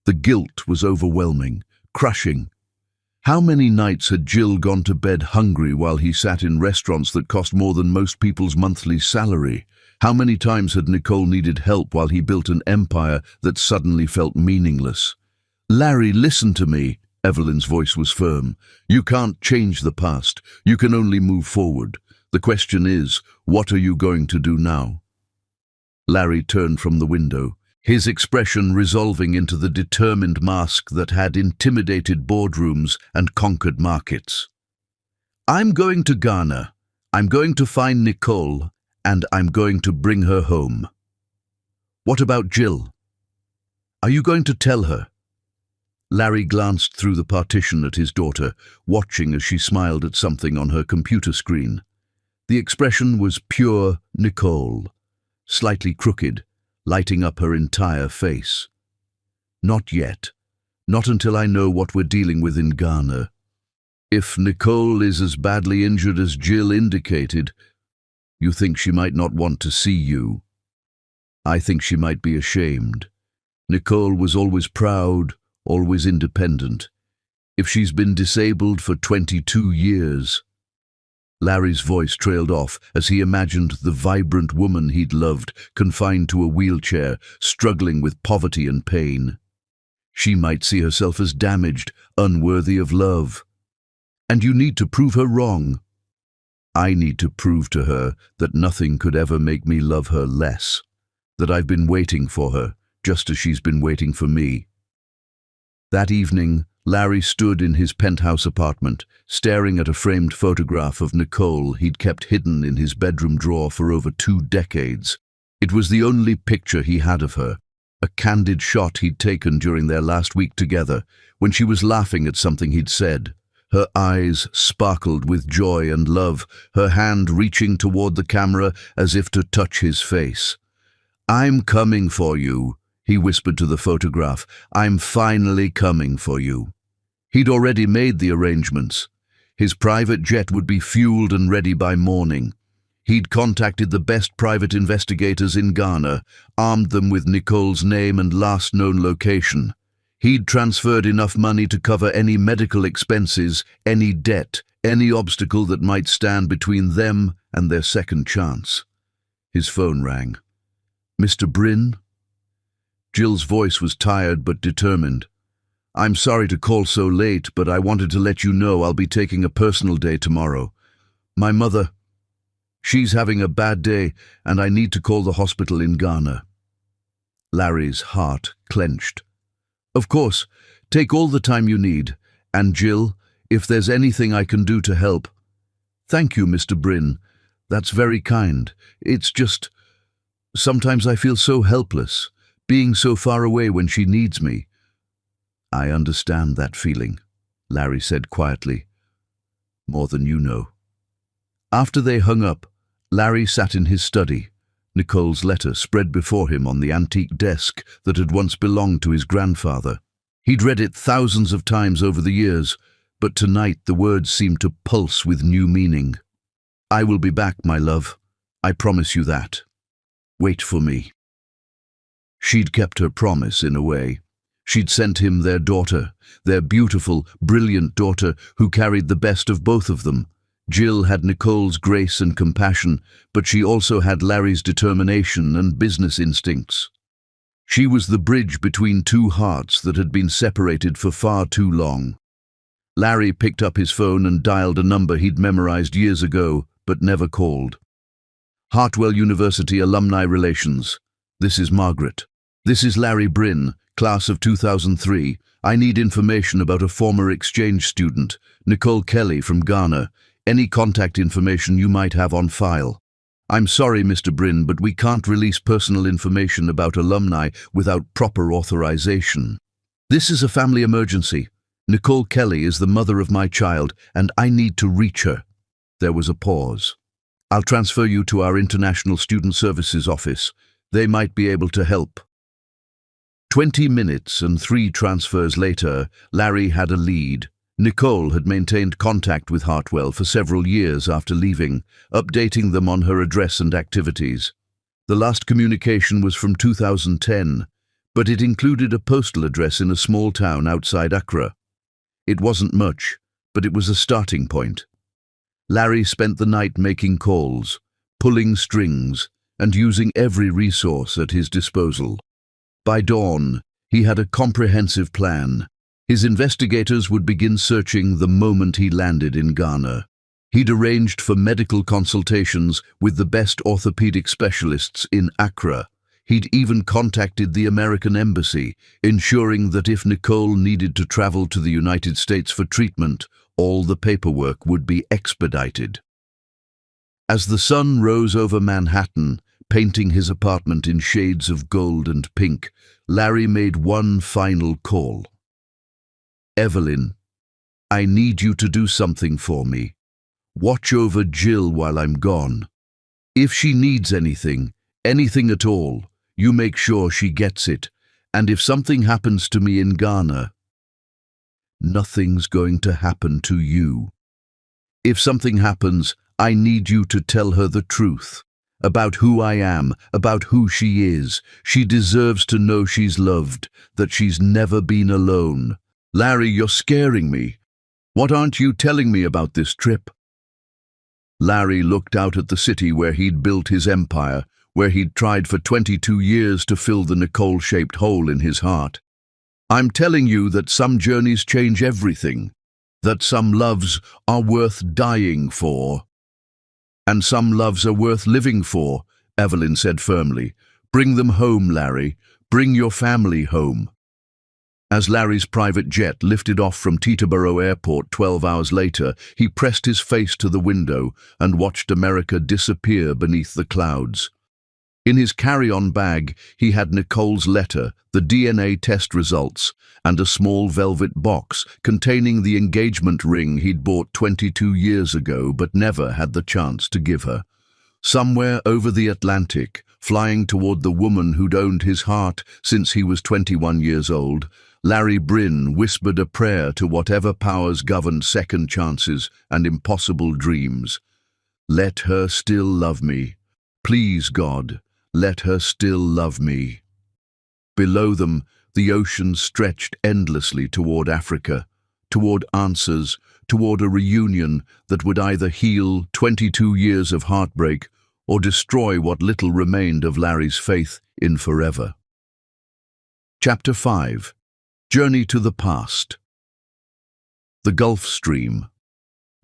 The guilt was overwhelming, crushing. How many nights had Jill gone to bed hungry while he sat in restaurants that cost more than most people's monthly salary? How many times had Nicole needed help while he built an empire that suddenly felt meaningless? "Larry, listen to me," Evelyn's voice was firm. "You can't change the past. You can only move forward. The question is, what are you going to do now?" Larry turned from the window, his expression resolving into the determined mask that had intimidated boardrooms and conquered markets. "I'm going to Ghana. I'm going to find Nicole, and I'm going to bring her home." "What about Jill? Are you going to tell her?" Larry glanced through the partition at his daughter, watching as she smiled at something on her computer screen. The expression was pure Nicole, slightly crooked, lighting up her entire face. "Not yet. Not until I know what we're dealing with in Ghana. If Nicole is as badly injured as Jill indicated, you think she might not want to see you. I think she might be ashamed. Nicole was always proud, always independent. If she's been disabled for 22 years... Larry's voice trailed off as he imagined the vibrant woman he'd loved, confined to a wheelchair, struggling with poverty and pain. She might see herself as damaged, unworthy of love. "And you need to prove her wrong." "I need to prove to her that nothing could ever make me love her less, that I've been waiting for her, just as she's been waiting for me." That evening, Larry stood in his penthouse apartment, staring at a framed photograph of Nicole he'd kept hidden in his bedroom drawer for over 2 decades. It was the only picture he had of her, a candid shot he'd taken during their last week together, when she was laughing at something he'd said. Her eyes sparkled with joy and love, her hand reaching toward the camera as if to touch his face. "I'm coming for you," he whispered to the photograph. "I'm finally coming for you." He'd already made the arrangements. His private jet would be fueled and ready by morning. He'd contacted the best private investigators in Ghana, armed them with Nicole's name and last known location. He'd transferred enough money to cover any medical expenses, any debt, any obstacle that might stand between them and their second chance. His phone rang. "Mr. Brynn?" Jill's voice was tired but determined. "I'm sorry to call so late, but I wanted to let you know I'll be taking a personal day tomorrow. My mother, she's having a bad day, and I need to call the hospital in Ghana." Larry's heart clenched. "Of course, take all the time you need. And Jill, if there's anything I can do to help..." "Thank you, Mr. Brynn. That's very kind. It's just... sometimes I feel so helpless, being so far away when she needs me." "I understand that feeling," Larry said quietly. "More than you know." After they hung up, Larry sat in his study, Nicole's letter spread before him on the antique desk that had once belonged to his grandfather. He'd read it thousands of times over the years, but tonight the words seemed to pulse with new meaning. "I will be back, my love. I promise you that. Wait for me." She'd kept her promise in a way. She'd sent him their daughter, their beautiful, brilliant daughter who carried the best of both of them. Jill had Nicole's grace and compassion, but she also had Larry's determination and business instincts. She was the bridge between two hearts that had been separated for far too long. Larry picked up his phone and dialed a number he'd memorized years ago, but never called. "Hartwell University Alumni Relations. This is Margaret. This is Larry Bryn, class of 2003. I need information about a former exchange student, Nicole Kelly from Ghana. Any contact information you might have on file." "I'm sorry, Mr. Bryn, but we can't release personal information about alumni without proper authorization. This is a family emergency. Nicole Kelly is the mother of my child, and I need to reach her." There was a pause. "I'll transfer you to our International Student Services office. They might be able to help." 20 minutes and 3 transfers later, Larry had a lead. Nicole had maintained contact with Hartwell for several years after leaving, updating them on her address and activities. The last communication was from 2010, but it included a postal address in a small town outside Accra. It wasn't much, but it was a starting point. Larry spent the night making calls, pulling strings, and using every resource at his disposal. By dawn, he had a comprehensive plan. His investigators would begin searching the moment he landed in Ghana. He'd arranged for medical consultations with the best orthopedic specialists in Accra. He'd even contacted the American embassy, ensuring that if Nicole needed to travel to the United States for treatment, all the paperwork would be expedited. As the sun rose over Manhattan, painting his apartment in shades of gold and pink, Larry made one final call. "Evelyn, I need you to do something for me. Watch over Jill while I'm gone. If she needs anything at all, you make sure she gets it. And if something happens to me in Ghana, nothing's going to happen to you. If something happens, I need you to tell her the truth. About who I am, about who she is. She deserves to know she's loved, that she's never been alone." "Larry, you're scaring me. What aren't you telling me about this trip?" Larry looked out at the city where he'd built his empire, where he'd tried for 22 years to fill the Nicole-shaped hole in his heart. "I'm telling you that some journeys change everything, that some loves are worth dying for." "And some loves are worth living for," Evelyn said firmly. "Bring them home, Larry. Bring your family home." As Larry's private jet lifted off from Teterboro Airport 12 hours later, he pressed his face to the window and watched America disappear beneath the clouds. In his carry-on bag, he had Nicole's letter, the DNA test results, and a small velvet box containing the engagement ring he'd bought 22 years ago but never had the chance to give her. Somewhere over the Atlantic, flying toward the woman who'd owned his heart since he was 21 years old, Larry Bryn whispered a prayer to whatever powers governed second chances and impossible dreams. "Let her still love me. Please, God, let her still love me." Below them, the ocean stretched endlessly toward Africa, toward answers, toward a reunion that would either heal 22 years of heartbreak or destroy what little remained of Larry's faith in forever. Chapter 5. Journey to the Past. The Gulf Stream.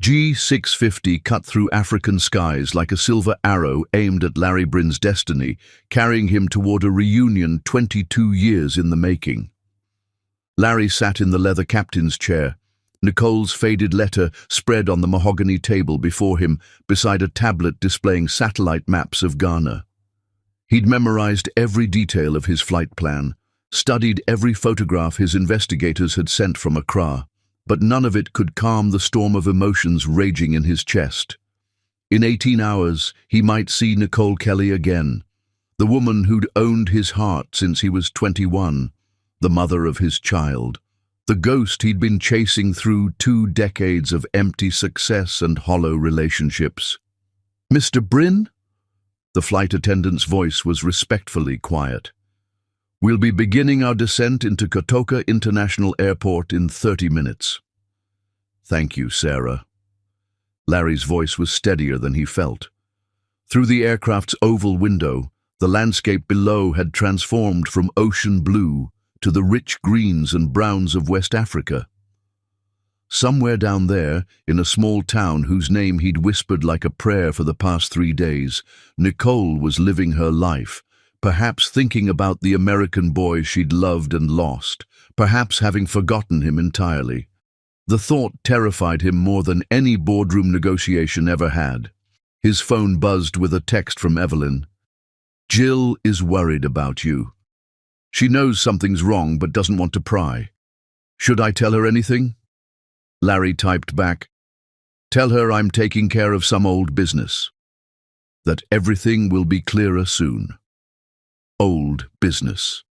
G650 cut through African skies like a silver arrow aimed at Larry Bryn's destiny, carrying him toward a reunion 22 years in the making. Larry sat in the leather captain's chair, Nicole's faded letter spread on the mahogany table before him beside a tablet displaying satellite maps of Ghana. He'd memorized every detail of his flight plan, studied every photograph his investigators had sent from Accra, but none of it could calm the storm of emotions raging in his chest. In 18 hours, he might see Nicole Kelly again, the woman who'd owned his heart since he was 21, the mother of his child. the ghost he'd been chasing through 2 decades of empty success and hollow relationships. "Mr. Bryn?" The flight attendant's voice was respectfully quiet. "We'll be beginning our descent into Kotoka International Airport in 30 minutes. "Thank you, Sarah." Larry's voice was steadier than he felt. Through the aircraft's oval window, the landscape below had transformed from ocean blue to the rich greens and browns of West Africa. Somewhere down there, in a small town whose name he'd whispered like a prayer for the past 3 days, Nicole was living her life, perhaps thinking about the American boy she'd loved and lost, perhaps having forgotten him entirely. The thought terrified him more than any boardroom negotiation ever had. His phone buzzed with a text from Evelyn. "Jill is worried about you. She knows something's wrong but doesn't want to pry. Should I tell her anything?" Larry typed back, "Tell her I'm taking care of some old business. That everything will be clearer soon." Old business.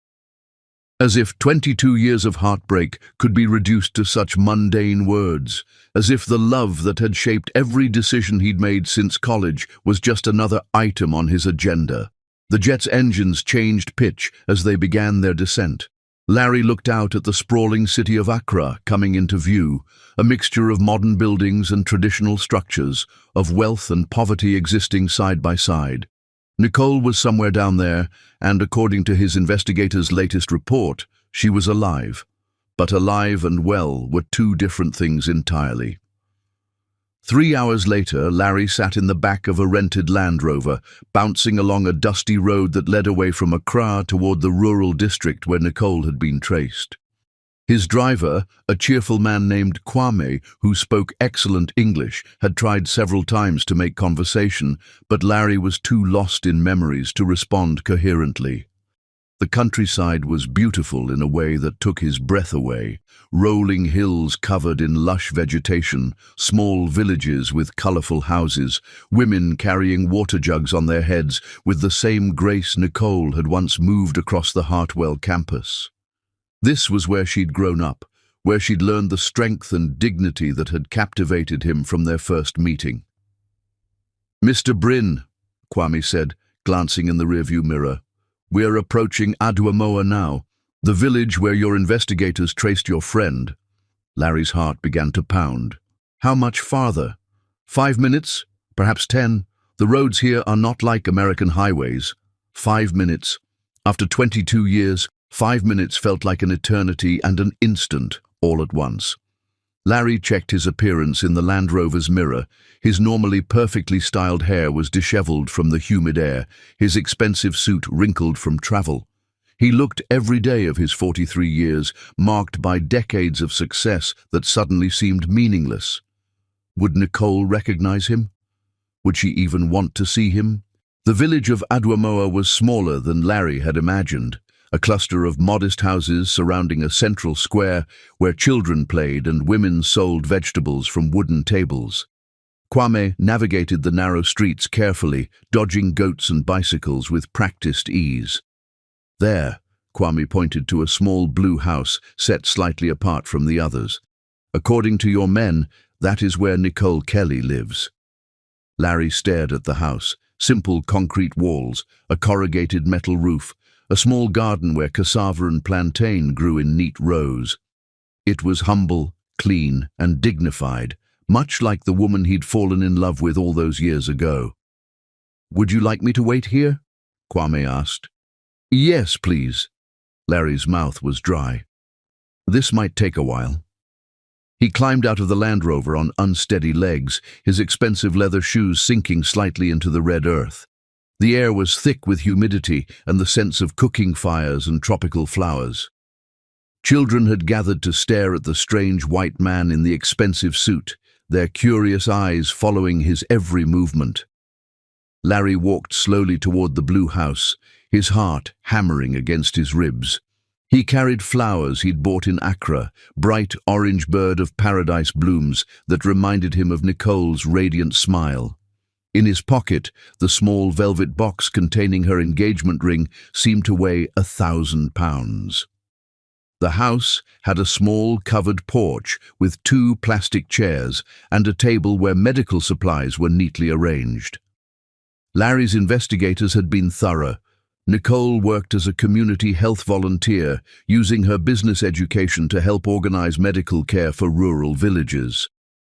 As if 22 years of heartbreak could be reduced to such mundane words, as if the love that had shaped every decision he'd made since college was just another item on his agenda. The jet's engines changed pitch as they began their descent. Larry looked out at the sprawling city of Accra coming into view, a mixture of modern buildings and traditional structures, of wealth and poverty existing side by side. Nicole was somewhere down there, and according to his investigator's latest report, she was alive. But alive and well were 2 different things entirely. 3 hours later, Larry sat in the back of a rented Land Rover, bouncing along a dusty road that led away from Accra toward the rural district where Nicole had been traced. His driver, a cheerful man named Kwame, who spoke excellent English, had tried several times to make conversation, but Larry was too lost in memories to respond coherently. The countryside was beautiful in a way that took his breath away. Rolling hills covered in lush vegetation, small villages with colorful houses, women carrying water jugs on their heads with the same grace Nicole had once moved across the Hartwell campus. This was where she'd grown up, where she'd learned the strength and dignity that had captivated him from their first meeting. "Mr. Bryn," Kwame said, glancing in the rearview mirror, "we're approaching Aduamoa now, the village where your investigators traced your friend." Larry's heart began to pound. "How much farther? 5 minutes? Perhaps 10? The roads here are not like American highways. 5 minutes. After 22 years, 5 minutes felt like an eternity and an instant, all at once. Larry checked his appearance in the Land Rover's mirror. His normally perfectly styled hair was disheveled from the humid air, his expensive suit wrinkled from travel. He looked every day of his 43 years, marked by decades of success that suddenly seemed meaningless. Would Nicole recognize him? Would she even want to see him? The village of Aduamoa was smaller than Larry had imagined, a cluster of modest houses surrounding a central square where children played and women sold vegetables from wooden tables. Kwame navigated the narrow streets carefully, dodging goats and bicycles with practiced ease. "There," Kwame pointed to a small blue house set slightly apart from the others. "According to your men, that is where Nicole Kelly lives." Larry stared at the house. Simple concrete walls, a corrugated metal roof, a small garden where cassava and plantain grew in neat rows. It was humble, clean, and dignified, much like the woman he'd fallen in love with all those years ago. "Would you like me to wait here?" Kwame asked. "Yes, please." Larry's mouth was dry. "This might take a while." He climbed out of the Land Rover on unsteady legs, his expensive leather shoes sinking slightly into the red earth. The air was thick with humidity and the sense of cooking fires and tropical flowers. Children had gathered to stare at the strange white man in the expensive suit, their curious eyes following his every movement. Larry walked slowly toward the blue house, his heart hammering against his ribs. He carried flowers he'd bought in Accra, bright orange bird of paradise blooms that reminded him of Nicole's radiant smile. In his pocket, the small velvet box containing her engagement ring seemed to weigh 1,000 pounds. The house had a small covered porch with 2 plastic chairs and a table where medical supplies were neatly arranged. Larry's investigators had been thorough. Nicole worked as a community health volunteer, using her business education to help organize medical care for rural villages.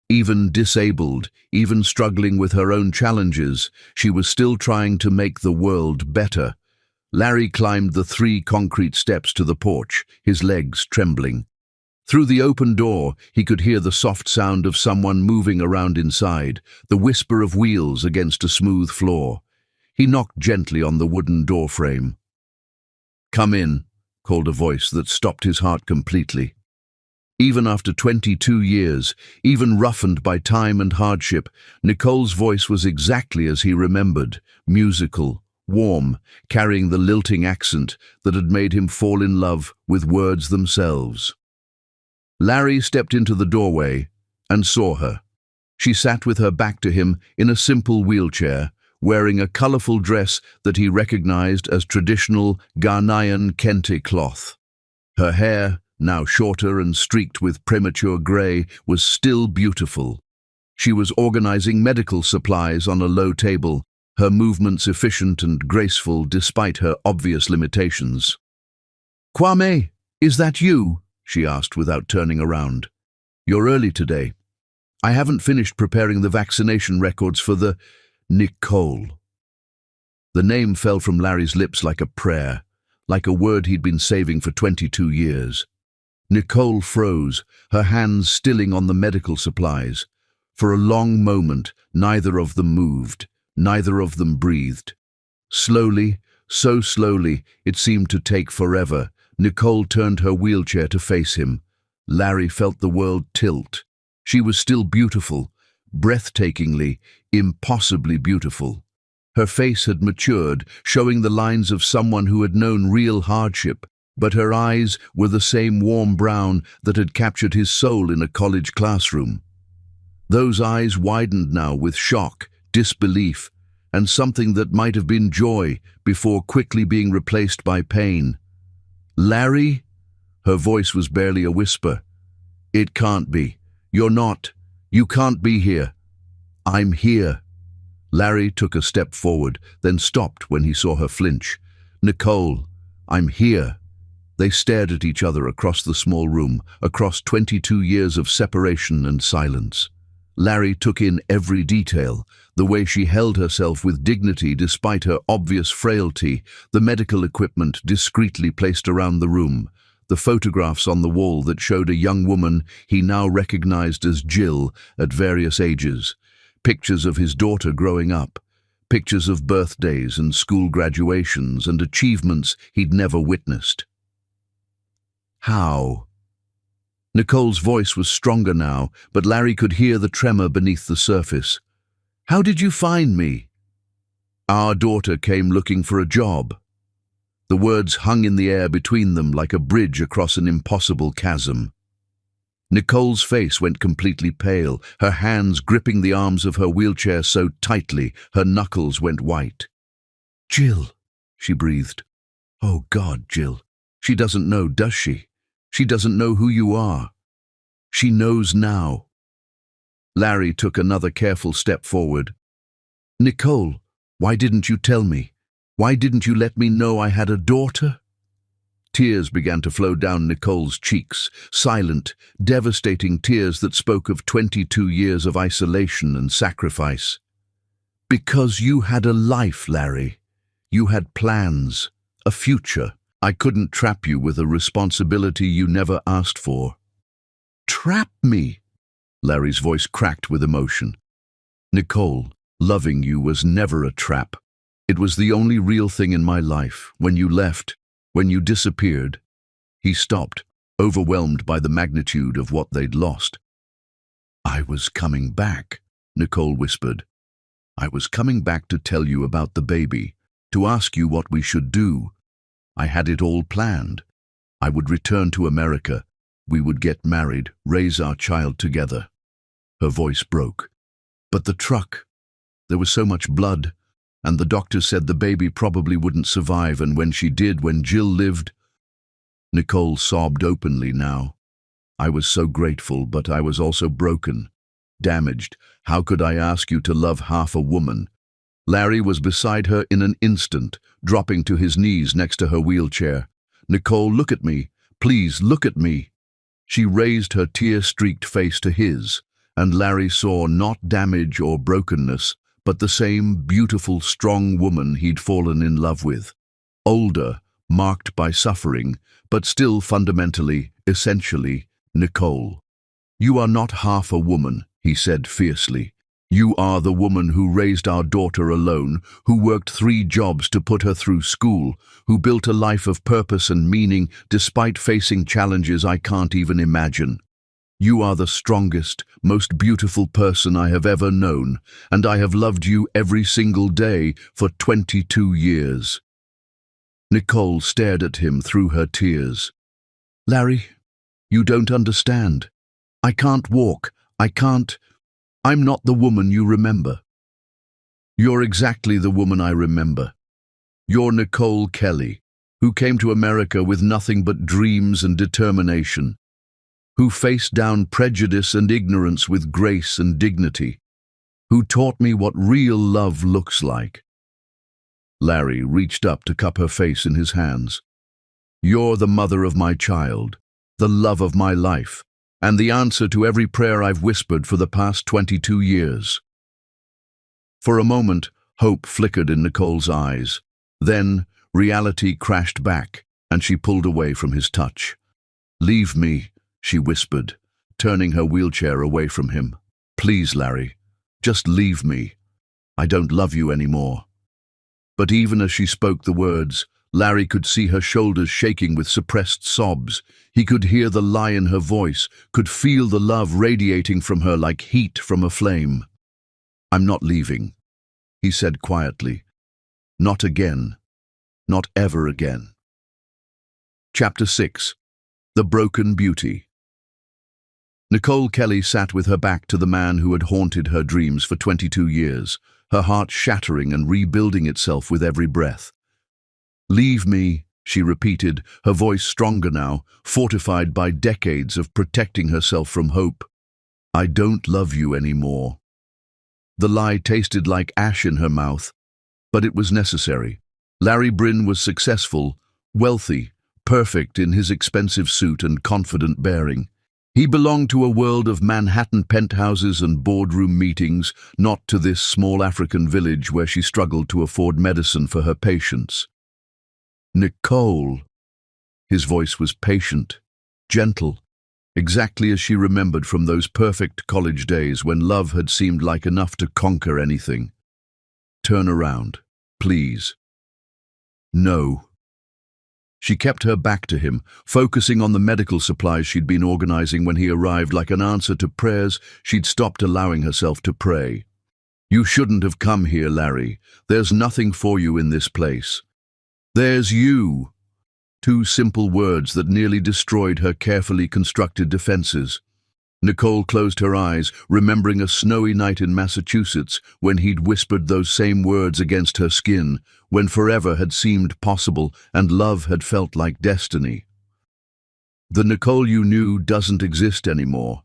Even disabled, even struggling with her own challenges, she was still trying to make the world better. Larry climbed the 3 concrete steps to the porch, his legs trembling. Through the open door, he could hear the soft sound of someone moving around inside, the whisper of wheels against a smooth floor. He knocked gently on the wooden door frame. "Come in," called a voice that stopped his heart completely. Even after 22 years, even roughened by time and hardship, Nicole's voice was exactly as he remembered, musical, warm, carrying the lilting accent that had made him fall in love with words themselves. Larry stepped into the doorway and saw her. She sat with her back to him in a simple wheelchair, wearing a colorful dress that he recognized as traditional Ghanaian kente cloth. Her hair, now shorter and streaked with premature grey, was still beautiful. She was organizing medical supplies on a low table, her movements efficient and graceful despite her obvious limitations. "Kwame, is that you?" she asked without turning around. "You're early today. I haven't finished preparing the vaccination records for the—" Nicole. The name fell from Larry's lips like a prayer, like a word he'd been saving for 22 years. Nicole froze, her hands stilling on the medical supplies. For a long moment, neither of them moved, neither of them breathed. Slowly, so slowly, it seemed to take forever, Nicole turned her wheelchair to face him. Larry felt the world tilt. She was still beautiful, breathtakingly, impossibly beautiful. Her face had matured, showing the lines of someone who had known real hardship, but her eyes were the same warm brown that had captured his soul in a college classroom. Those eyes widened now with shock, disbelief, and something that might have been joy before quickly being replaced by pain. "Larry?" Her voice was barely a whisper. "It can't be. You're not. You can't be here." "I'm here." Larry took a step forward, then stopped when he saw her flinch. "Nicole, I'm here." They stared at each other across the small room, across 22 years of separation and silence. Larry took in every detail, the way she held herself with dignity despite her obvious frailty, the medical equipment discreetly placed around the room, the photographs on the wall that showed a young woman he now recognized as Jill at various ages, pictures of his daughter growing up, pictures of birthdays and school graduations and achievements he'd never witnessed. "How?" Nicole's voice was stronger now, but Larry could hear the tremor beneath the surface. "How did you find me?" "Our daughter came looking for a job." The words hung in the air between them like a bridge across an impossible chasm. Nicole's face went completely pale, her hands gripping the arms of her wheelchair so tightly, her knuckles went white. "Jill," she breathed. "Oh God, Jill. She doesn't know, does she? She doesn't know who you are. She knows now." Larry took another careful step forward. "Nicole, why didn't you tell me? Why didn't you let me know I had a daughter?" Tears began to flow down Nicole's cheeks, silent, devastating tears that spoke of 22 years of isolation and sacrifice. "Because you had a life, Larry. You had plans, a future. I couldn't trap you with a responsibility you never asked for." "Trap me?" Larry's voice cracked with emotion. "Nicole, loving you was never a trap. It was the only real thing in my life. When you left, when you disappeared." He stopped, overwhelmed by the magnitude of what they'd lost. "I was coming back," Nicole whispered. "I was coming back to tell you about the baby, to ask you what we should do. I had it all planned. I would return to America. We would get married, raise our child together." Her voice broke. "But the truck, there was so much blood, and the doctor said the baby probably wouldn't survive, and when she did, when Jill lived..." Nicole sobbed openly now. I was so grateful, but I was also broken, damaged. How could I ask you to love half a woman? Larry was beside her in an instant, dropping to his knees next to her wheelchair. Nicole, look at me. Please, look at me. She raised her tear-streaked face to his, and Larry saw not damage or brokenness, but the same beautiful, strong woman he'd fallen in love with. Older, marked by suffering, but still fundamentally, essentially, Nicole. You are not half a woman, he said fiercely. You are the woman who raised our daughter alone, who worked 3 jobs to put her through school, who built a life of purpose and meaning despite facing challenges I can't even imagine. You are the strongest, most beautiful person I have ever known, and I have loved you every single day for 22 years. Nicole stared at him through her tears. Larry, you don't understand. I can't walk. I'm not the woman you remember. You're exactly the woman I remember. You're Nicole Kelly, who came to America with nothing but dreams and determination, who faced down prejudice and ignorance with grace and dignity, who taught me what real love looks like. Larry reached up to cup her face in his hands. You're the mother of my child, the love of my life, and the answer to every prayer I've whispered for the past 22 years. For a moment, hope flickered in Nicole's eyes. Then, reality crashed back, and she pulled away from his touch. Leave me, she whispered, turning her wheelchair away from him. Please, Larry, just leave me. I don't love you anymore. But even as she spoke the words, Larry could see her shoulders shaking with suppressed sobs. He could hear the lie in her voice, could feel the love radiating from her like heat from a flame. I'm not leaving, he said quietly. Not again. Not ever again. Chapter 6. The Broken Beauty. Nicole Kelly sat with her back to the man who had haunted her dreams for 22 years, her heart shattering and rebuilding itself with every breath. Leave me, she repeated, her voice stronger now, fortified by decades of protecting herself from hope. I don't love you anymore. The lie tasted like ash in her mouth, but it was necessary. Larry Bryn was successful, wealthy, perfect in his expensive suit and confident bearing. He belonged to a world of Manhattan penthouses and boardroom meetings, not to this small African village where she struggled to afford medicine for her patients. Nicole. His voice was patient, gentle, exactly as she remembered from those perfect college days when love had seemed like enough to conquer anything. Turn around, please. No. She kept her back to him, focusing on the medical supplies she'd been organizing when he arrived like an answer to prayers she'd stopped allowing herself to pray. You shouldn't have come here, Larry. There's nothing for you in this place. There's you. 2 simple words that nearly destroyed her carefully constructed defenses. Nicole closed her eyes, remembering a snowy night in Massachusetts when he'd whispered those same words against her skin, when forever had seemed possible and love had felt like destiny. The Nicole you knew doesn't exist anymore.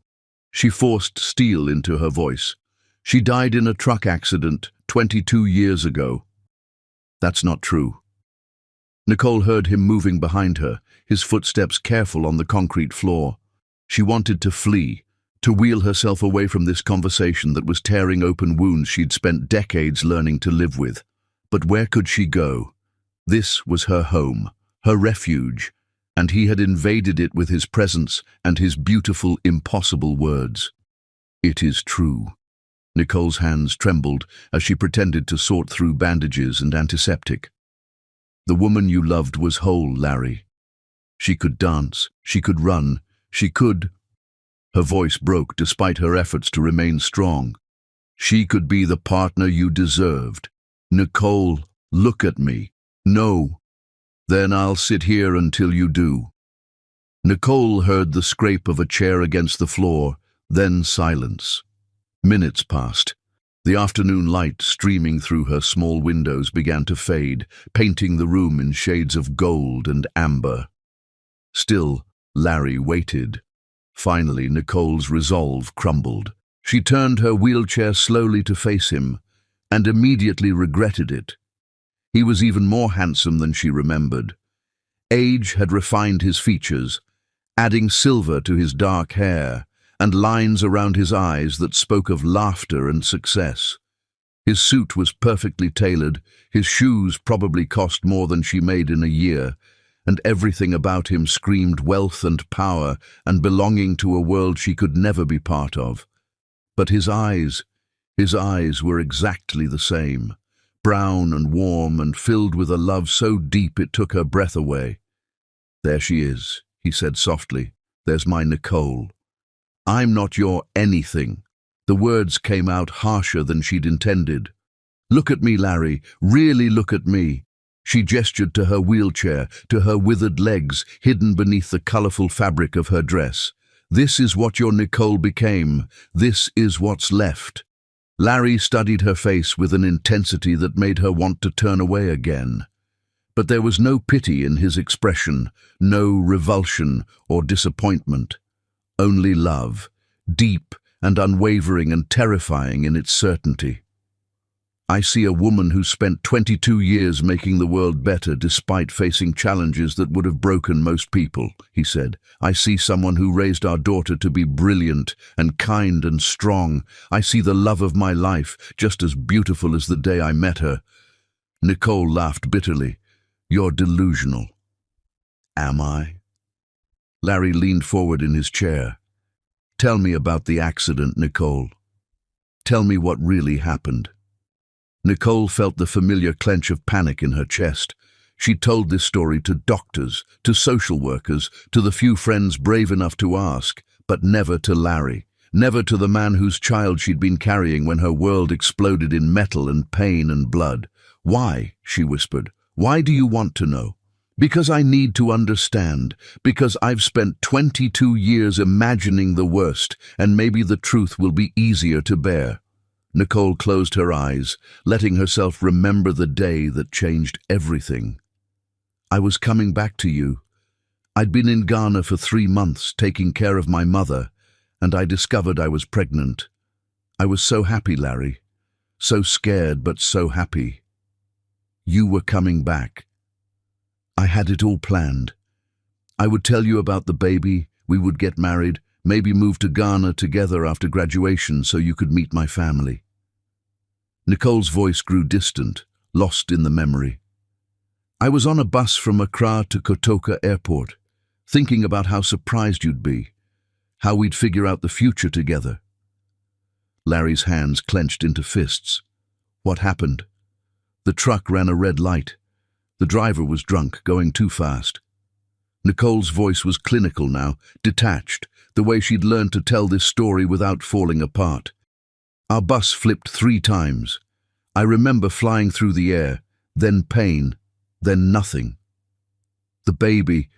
She forced steel into her voice. She died in a truck accident 22 years ago. That's not true. Nicole heard him moving behind her, his footsteps careful on the concrete floor. She wanted to flee, to wheel herself away from this conversation that was tearing open wounds she'd spent decades learning to live with. But where could she go? This was her home, her refuge, and he had invaded it with his presence and his beautiful, impossible words. It is true. Nicole's hands trembled as she pretended to sort through bandages and antiseptic. The woman you loved was whole, Larry. She could dance, she could run, she could... Her voice broke despite her efforts to remain strong. She could be the partner you deserved. Nicole, look at me. No. Then I'll sit here until you do. Nicole heard the scrape of a chair against the floor, then silence. Minutes passed. The afternoon light streaming through her small windows began to fade, painting the room in shades of gold and amber. Still, Larry waited. Finally, Nicole's resolve crumbled. She turned her wheelchair slowly to face him, and immediately regretted it. He was even more handsome than she remembered. Age had refined his features, adding silver to his dark hair and lines around his eyes that spoke of laughter and success. His suit was perfectly tailored, his shoes probably cost more than she made in a year, and everything about him screamed wealth and power and belonging to a world she could never be part of. But his eyes were exactly the same, brown and warm and filled with a love so deep it took her breath away. "There she is," he said softly. "There's my Nicole. I'm not your anything." The words came out harsher than she'd intended. "Look at me, Larry, really look at me." She gestured to her wheelchair, to her withered legs hidden beneath the colorful fabric of her dress. "This is what your Nicole became. This is what's left." Larry studied her face with an intensity that made her want to turn away again. But there was no pity in his expression, no revulsion or disappointment. Only love, deep and unwavering and terrifying in its certainty. "I see a woman who spent 22 years making the world better despite facing challenges that would have broken most people," he said. "I see someone who raised our daughter to be brilliant and kind and strong. I see the love of my life, just as beautiful as the day I met her." Nicole laughed bitterly. "You're delusional." "Am I?" Larry leaned forward in his chair. "Tell me about the accident, Nicole. Tell me what really happened." Nicole felt the familiar clench of panic in her chest. She told this story to doctors, to social workers, to the few friends brave enough to ask, but never to Larry, never to the man whose child she'd been carrying when her world exploded in metal and pain and blood. "Why?" she whispered. "Why do you want to know?" "Because I need to understand, because I've spent 22 years imagining the worst, and maybe the truth will be easier to bear." Nicole closed her eyes, letting herself remember the day that changed everything. "I was coming back to you. I'd been in Ghana for 3 months, taking care of my mother, and I discovered I was pregnant. I was so happy, Larry. So scared, but so happy. You were coming back. I had it all planned. I would tell you about the baby, we would get married, maybe move to Ghana together after graduation so you could meet my family." Nicole's voice grew distant, lost in the memory. "I was on a bus from Accra to Kotoka Airport, thinking about how surprised you'd be, how we'd figure out the future together." Larry's hands clenched into fists. "What happened?" "The truck ran a red light. The driver was drunk, going too fast." Nicole's voice was clinical now, detached, the way she'd learned to tell this story without falling apart. "Our bus flipped 3 times. I remember flying through the air, then pain, then nothing. The baby,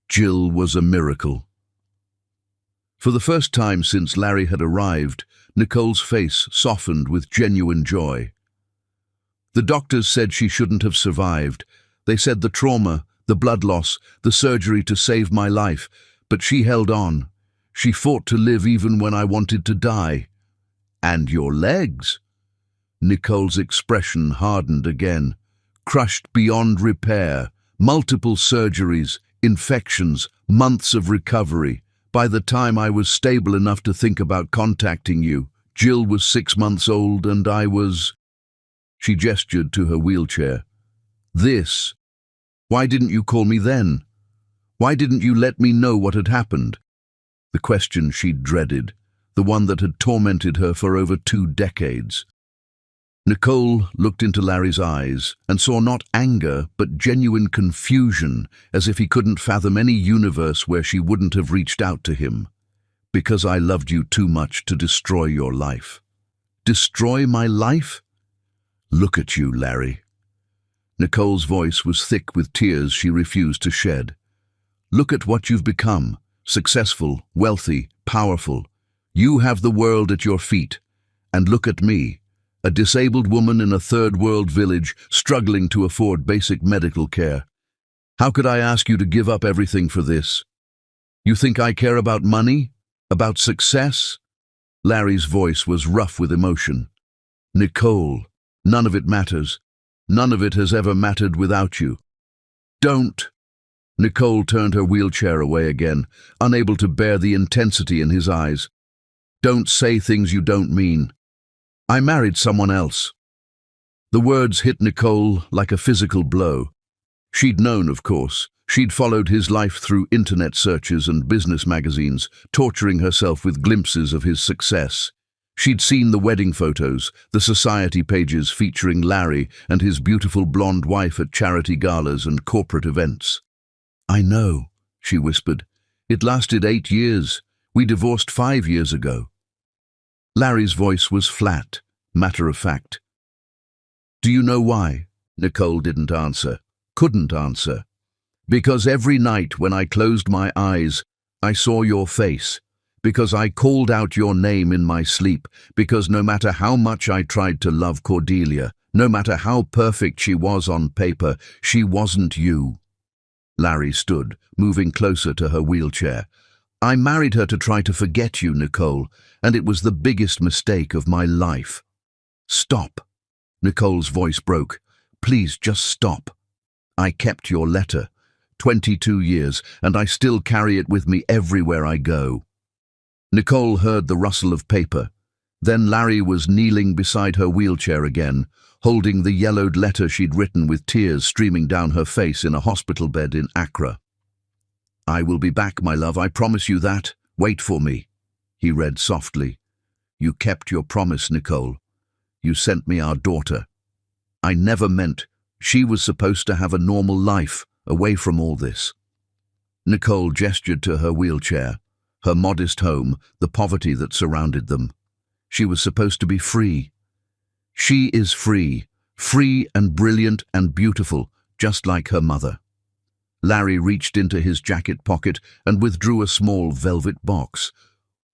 Jill, was a miracle." For the first time since Larry had arrived, Nicole's face softened with genuine joy. "The doctors said she shouldn't have survived. They said the trauma, the blood loss, the surgery to save my life, but she held on. She fought to live even when I wanted to die." "And your legs?" Nicole's expression hardened again. "Crushed beyond repair, multiple surgeries, infections, months of recovery. By the time I was stable enough to think about contacting you, Jill was 6 months old and I was—" She gestured to her wheelchair. "This. Why didn't you call me then? Why didn't you let me know what had happened?" The question she'd dreaded, the one that had tormented her for over 2 decades. Nicole looked into Larry's eyes and saw not anger but genuine confusion, as if he couldn't fathom any universe where she wouldn't have reached out to him. "Because I loved you too much to destroy your life." "Destroy my life?" "Look at you, Larry." Nicole's voice was thick with tears she refused to shed. "Look at what you've become, successful, wealthy, powerful. You have the world at your feet. And look at me, a disabled woman in a third world village struggling to afford basic medical care. How could I ask you to give up everything for this? You think I care about money? About success? Larry's voice was rough with emotion. Nicole, none of it matters. None of it has ever mattered without you. Don't. Nicole turned her wheelchair away again, unable to bear the intensity in his eyes. Don't say things you don't mean. I married someone else. The words hit Nicole like a physical blow. She'd known, of course. She'd followed his life through internet searches and business magazines, torturing herself with glimpses of his success. She'd seen the wedding photos, the society pages featuring Larry and his beautiful blonde wife at charity galas and corporate events. I know, she whispered. It lasted 8 years. We divorced 5 years ago. Larry's voice was flat, matter of fact. Do you know why? Nicole didn't answer, couldn't answer. Because every night when I closed my eyes, I saw your face. Because I called out your name in my sleep. Because no matter how much I tried to love Cordelia, no matter how perfect she was on paper, she wasn't you. Larry stood, moving closer to her wheelchair. I married her to try to forget you, Nicole, and it was the biggest mistake of my life. Stop. Nicole's voice broke. Please just stop. I kept your letter. 22 years, and I still carry it with me everywhere I go. Nicole heard the rustle of paper. Then Larry was kneeling beside her wheelchair again, holding the yellowed letter she'd written with tears streaming down her face in a hospital bed in Accra. I will be back, my love, I promise you that. Wait for me, he read softly. You kept your promise, Nicole. You sent me our daughter. I never meant she was supposed to have a normal life, away from all this. Nicole gestured to her wheelchair, her modest home, the poverty that surrounded them. She was supposed to be free. She is free, free and brilliant and beautiful, just like her mother. Larry reached into his jacket pocket and withdrew a small velvet box.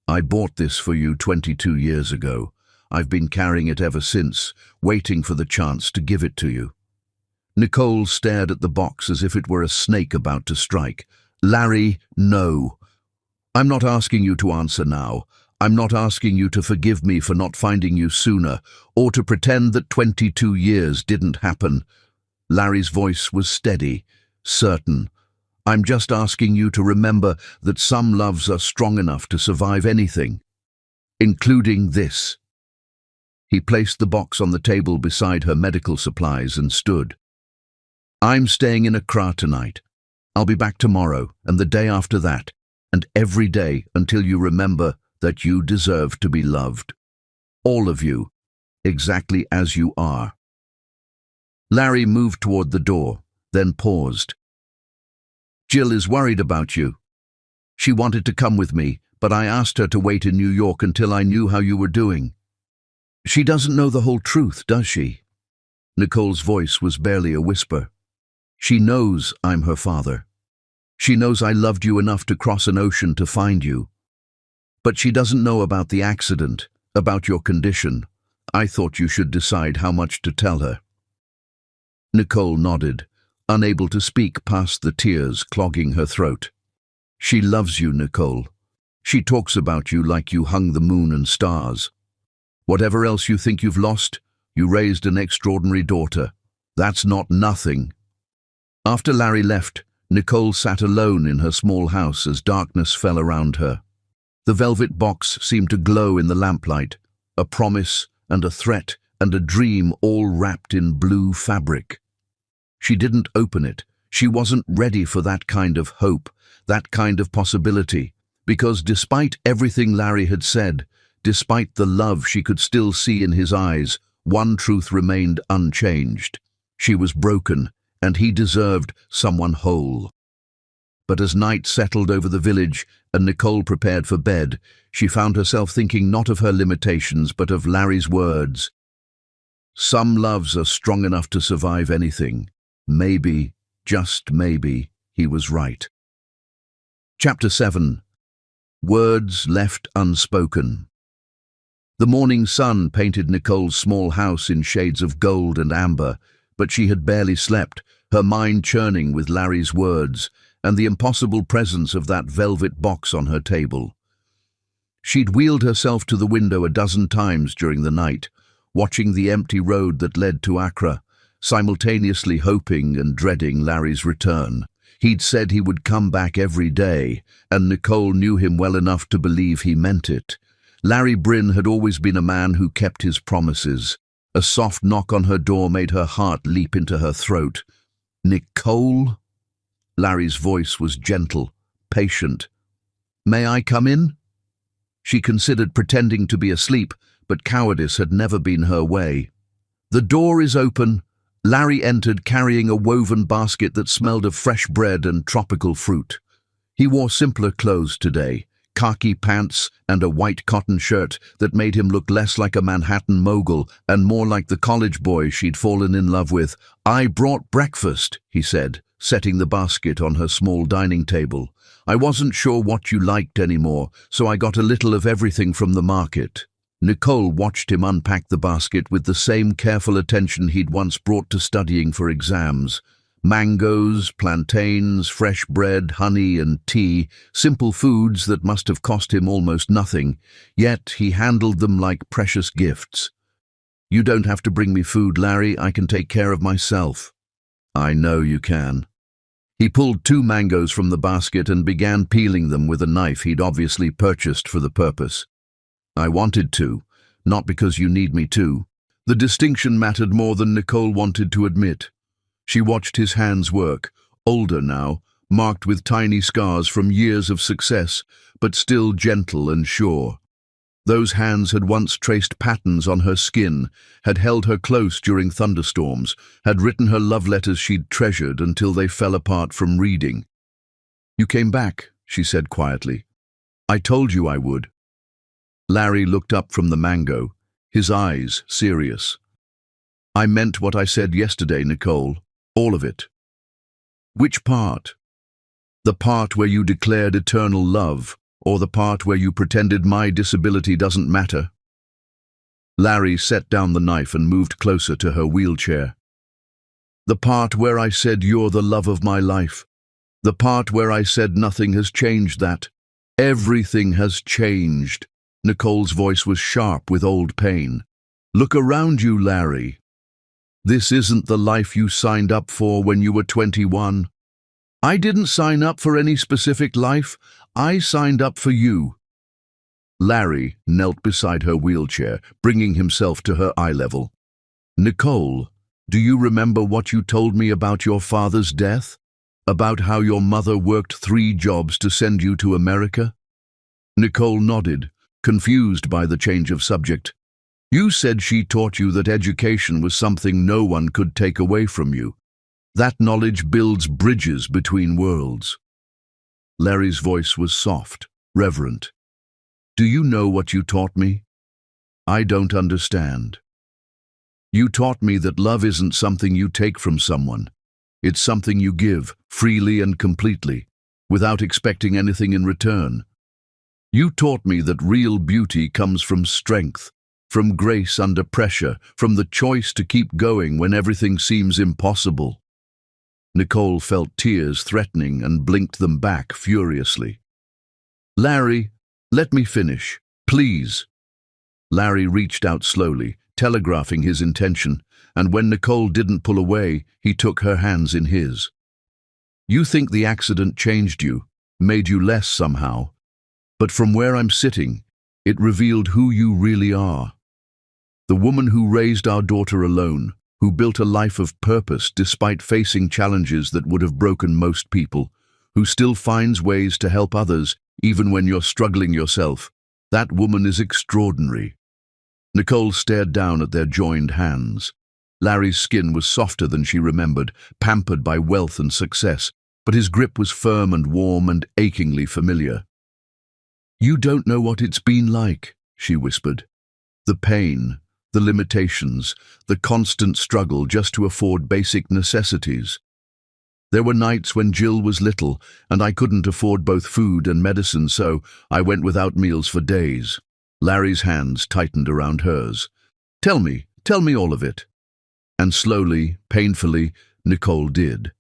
I bought this for you 22 years ago. I've been carrying it ever since, waiting for the chance to give it to you. Nicole stared at the box as if it were a snake about to strike. Larry, no. I'm not asking you to answer now. I'm not asking you to forgive me for not finding you sooner, or to pretend that 22 years didn't happen. Larry's voice was steady, certain. I'm just asking you to remember that some loves are strong enough to survive anything, including this. He placed the box on the table beside her medical supplies and stood. I'm staying in Accra tonight. I'll be back tomorrow and the day after that, and every day until you remember that you deserve to be loved. All of you, exactly as you are. Larry moved toward the door, then paused. Jill is worried about you. She wanted to come with me, but I asked her to wait in New York until I knew how you were doing. She doesn't know the whole truth, does she? Nicole's voice was barely a whisper. She knows I'm her father. She knows I loved you enough to cross an ocean to find you. But she doesn't know about the accident, about your condition. I thought you should decide how much to tell her. Nicole nodded, unable to speak past the tears clogging her throat. She loves you, Nicole. She talks about you like you hung the moon and stars. Whatever else you think you've lost, you raised an extraordinary daughter. That's not nothing. After Larry left, Nicole sat alone in her small house as darkness fell around her. The velvet box seemed to glow in the lamplight, a promise and a threat and a dream all wrapped in blue fabric. She didn't open it. She wasn't ready for that kind of hope, that kind of possibility, because despite everything Larry had said, despite the love she could still see in his eyes, one truth remained unchanged. She was broken, and he deserved someone whole. But as night settled over the village and Nicole prepared for bed, she found herself thinking not of her limitations but of Larry's words. Some loves are strong enough to survive anything. Maybe, just maybe, he was right. Chapter 7. Words Left Unspoken. The morning sun painted Nicole's small house in shades of gold and amber, but she had barely slept. her mind churning with Larry's words and the impossible presence of that velvet box on her table. She'd wheeled herself to the window a dozen times during the night, watching the empty road that led to Accra, simultaneously hoping and dreading Larry's return. He'd said he would come back every day, and Nicole knew him well enough to believe he meant it. Larry Bryn had always been a man who kept his promises. A soft knock on her door made her heart leap into her throat. "Nicole?" Larry's voice was gentle, patient. "May I come in?" She considered pretending to be asleep, but cowardice had never been her way. "The door is open." Larry entered carrying a woven basket that smelled of fresh bread and tropical fruit. He wore simpler clothes today, khaki pants and a white cotton shirt that made him look less like a Manhattan mogul and more like the college boy she'd fallen in love with. "I brought breakfast," he said, setting the basket on her small dining table. "I wasn't sure what you liked anymore, so I got a little of everything from the market." Nicole watched him unpack the basket with the same careful attention he'd once brought to studying for exams. Mangoes, plantains, fresh bread, honey and tea, simple foods that must have cost him almost nothing, yet he handled them like precious gifts. "You don't have to bring me food, Larry. I can take care of myself." "I know you can." He pulled 2 mangoes from the basket and began peeling them with a knife he'd obviously purchased for the purpose. "I wanted to, not because you need me to." The distinction mattered more than Nicole wanted to admit. She watched his hands work, older now, marked with tiny scars from years of success, but still gentle and sure. Those hands had once traced patterns on her skin, had held her close during thunderstorms, had written her love letters she'd treasured until they fell apart from reading. "You came back," she said quietly. "I told you I would." Larry looked up from the mango, his eyes serious. "I meant what I said yesterday, Nicole. All of it." "Which part? The part where you declared eternal love, or the part where you pretended my disability doesn't matter?" Larry set down the knife and moved closer to her wheelchair. "The part where I said you're the love of my life. The part where I said nothing has changed that. Everything has changed." Nicole's voice was sharp with old pain. "Look around you, Larry. This isn't the life you signed up for when you were 21. I didn't sign up for any specific life. I signed up for you." Larry knelt beside her wheelchair, bringing himself to her eye level. "Nicole, do you remember what you told me about your father's death? About how your mother worked 3 jobs to send you to America?" Nicole nodded, confused by the change of subject. "You said she taught you that education was something no one could take away from you. That knowledge builds bridges between worlds." Larry's voice was soft, reverent. "Do you know what you taught me? I don't understand. You taught me that love isn't something you take from someone. It's something you give, freely and completely, without expecting anything in return. You taught me that real beauty comes from strength, from grace under pressure, from the choice to keep going when everything seems impossible." Nicole felt tears threatening and blinked them back furiously. "Larry, let me finish, please." Larry reached out slowly, telegraphing his intention, and when Nicole didn't pull away, he took her hands in his. "You think the accident changed you, made you less somehow. But from where I'm sitting, it revealed who you really are. The woman who raised our daughter alone, who built a life of purpose despite facing challenges that would have broken most people, who still finds ways to help others even when you're struggling yourself. That woman is extraordinary." Nicole stared down at their joined hands. Larry's skin was softer than she remembered, pampered by wealth and success, but his grip was firm and warm and achingly familiar. "You don't know what it's been like," she whispered. "The pain, the limitations, the constant struggle just to afford basic necessities. There were nights when Jill was little, and I couldn't afford both food and medicine, so I went without meals for days." Larry's hands tightened around hers. Tell me all of it." And slowly, painfully, Nicole did.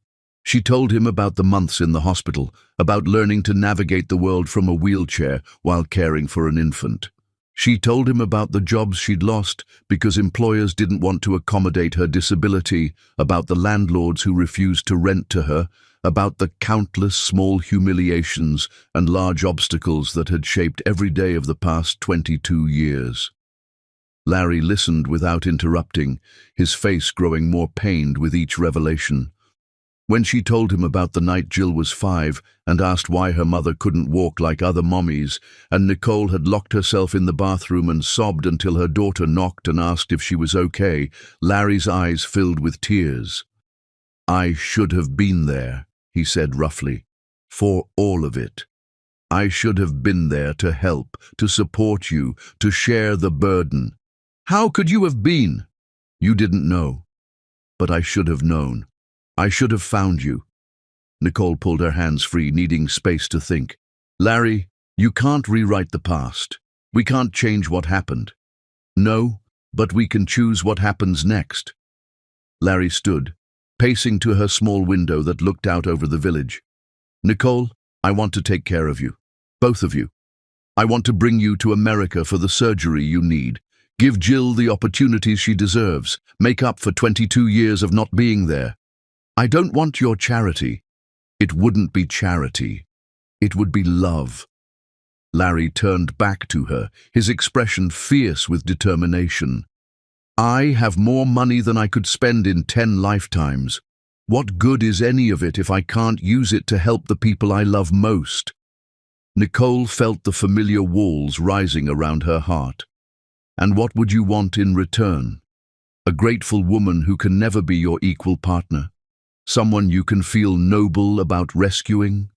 She told him about the months in the hospital, about learning to navigate the world from a wheelchair while caring for an infant. She told him about the jobs she'd lost because employers didn't want to accommodate her disability, about the landlords who refused to rent to her, about the countless small humiliations and large obstacles that had shaped every day of the past 22 years. Larry listened without interrupting, his face growing more pained with each revelation. When she told him about the night Jill was 5 and asked why her mother couldn't walk like other mommies, and Nicole had locked herself in the bathroom and sobbed until her daughter knocked and asked if she was okay, Larry's eyes filled with tears. "I should have been there," he said roughly, "for all of it. I should have been there to help, to support you, to share the burden." "How could you have been?" "You didn't know. But I should have known. I should have found you." Nicole pulled her hands free, needing space to think. "Larry, you can't rewrite the past. We can't change what happened. No, but we can choose what happens next." Larry stood, pacing to her small window that looked out over the village. "Nicole, I want to take care of you. Both of you. I want to bring you to America for the surgery you need. Give Jill the opportunities she deserves. Make up for 22 years of not being there. I don't want your charity. It wouldn't be charity. It would be love." Larry turned back to her, his expression fierce with determination. "I have more money than I could spend in 10 lifetimes. What good is any of it if I can't use it to help the people I love most?" Nicole felt the familiar walls rising around her heart. "And what would you want in return? A grateful woman who can never be your equal partner? Someone you can feel noble about rescuing?"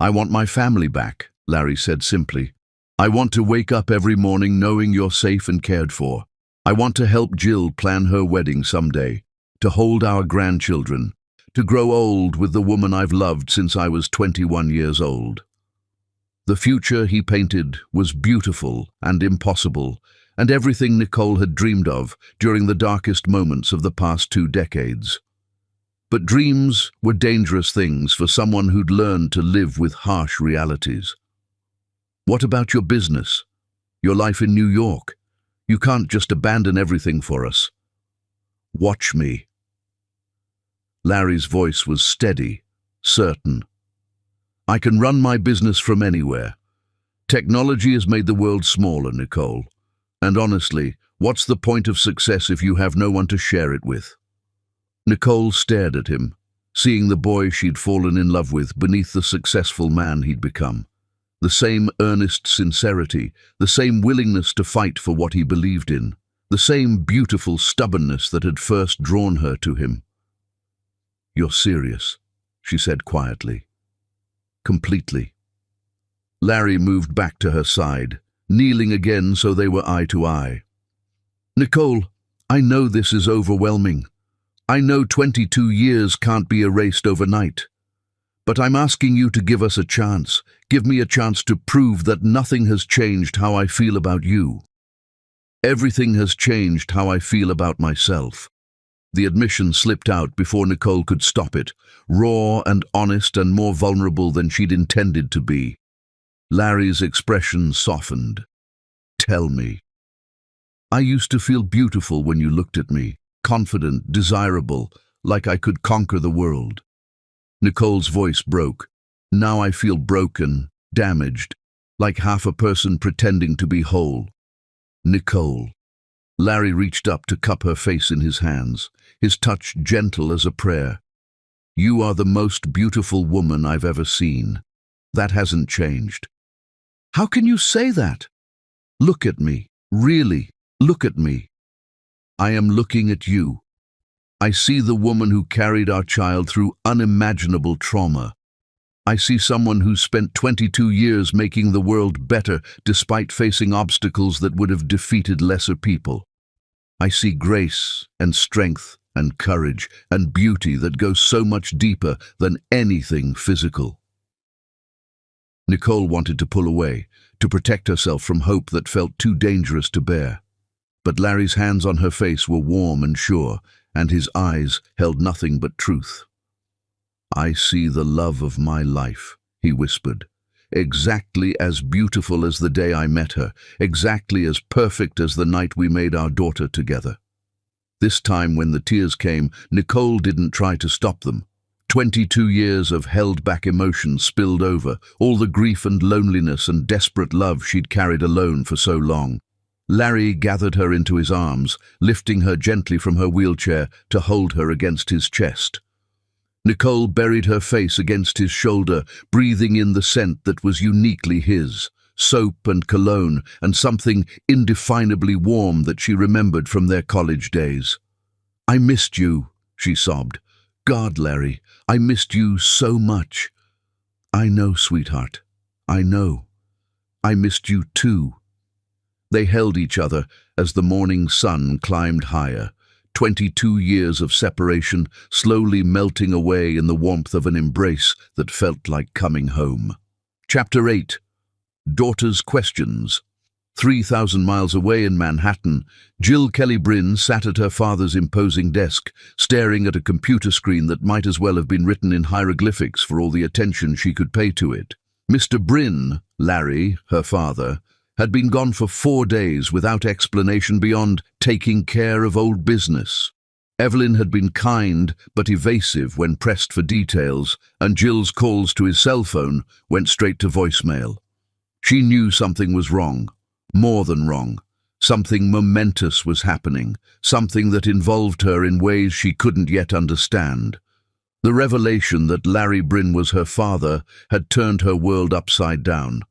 "I want my family back," Larry said simply. "I want to wake up every morning knowing you're safe and cared for. I want to help Jill plan her wedding someday, to hold our grandchildren, to grow old with the woman I've loved since I was 21 years old." The future he painted was beautiful and impossible, and everything Nicole had dreamed of during the darkest moments of the past 2 decades. But dreams were dangerous things for someone who'd learned to live with harsh realities. "What about your business? Your life in New York? You can't just abandon everything for us." "Watch me." Larry's voice was steady, certain. "I can run my business from anywhere. Technology has made the world smaller, Nicole. And honestly, what's the point of success if you have no one to share it with?" Nicole stared at him, seeing the boy she'd fallen in love with beneath the successful man he'd become. The same earnest sincerity, the same willingness to fight for what he believed in, the same beautiful stubbornness that had first drawn her to him. "You're serious," she said quietly. "Completely." Larry moved back to her side, kneeling again so they were eye to eye. "Nicole, I know this is overwhelming. I know 22 years can't be erased overnight. But I'm asking you to give us a chance. Give me a chance to prove that nothing has changed how I feel about you. Everything has changed how I feel about myself." The admission slipped out before Nicole could stop it, raw and honest and more vulnerable than she'd intended to be. Larry's expression softened. "Tell me." "I used to feel beautiful when you looked at me. Confident, desirable, like I could conquer the world." Nicole's voice broke. "Now I feel broken, damaged, like half a person pretending to be whole." "Nicole." Larry reached up to cup her face in his hands, his touch gentle as a prayer. "You are the most beautiful woman I've ever seen. That hasn't changed." "How can you say that?" "Look at me. Really, look at me. I am looking at you. I see the woman who carried our child through unimaginable trauma. I see someone who spent 22 years making the world better despite facing obstacles that would have defeated lesser people. I see grace and strength and courage and beauty that goes so much deeper than anything physical." Nicole wanted to pull away, to protect herself from hope that felt too dangerous to bear. But Larry's hands on her face were warm and sure, and his eyes held nothing but truth. "I see the love of my life," he whispered. "Exactly as beautiful as the day I met her, exactly as perfect as the night we made our daughter together." This time, when the tears came, Nicole didn't try to stop them. 22 years of held-back emotion spilled over, all the grief and loneliness and desperate love she'd carried alone for so long. Larry gathered her into his arms, lifting her gently from her wheelchair to hold her against his chest. Nicole buried her face against his shoulder, breathing in the scent that was uniquely his, soap and cologne, and something indefinably warm that she remembered from their college days. "I missed you," she sobbed. "God, Larry, I missed you so much." "I know, sweetheart. I know. I missed you too." They held each other as the morning sun climbed higher, 22 years of separation slowly melting away in the warmth of an embrace that felt like coming home. Chapter 8. Daughter's Questions. 3,000 miles away in Manhattan, Jill Kelly Bryn sat at her father's imposing desk, staring at a computer screen that might as well have been written in hieroglyphics for all the attention she could pay to it. Mr. Bryn, Larry, her father, had been gone for 4 days without explanation beyond taking care of old business. Evelyn had been kind but evasive when pressed for details, and Jill's calls to his cell phone went straight to voicemail. She knew something was wrong, more than wrong. Something momentous was happening, something that involved her in ways she couldn't yet understand. The revelation that Larry Bryn was her father had turned her world upside down.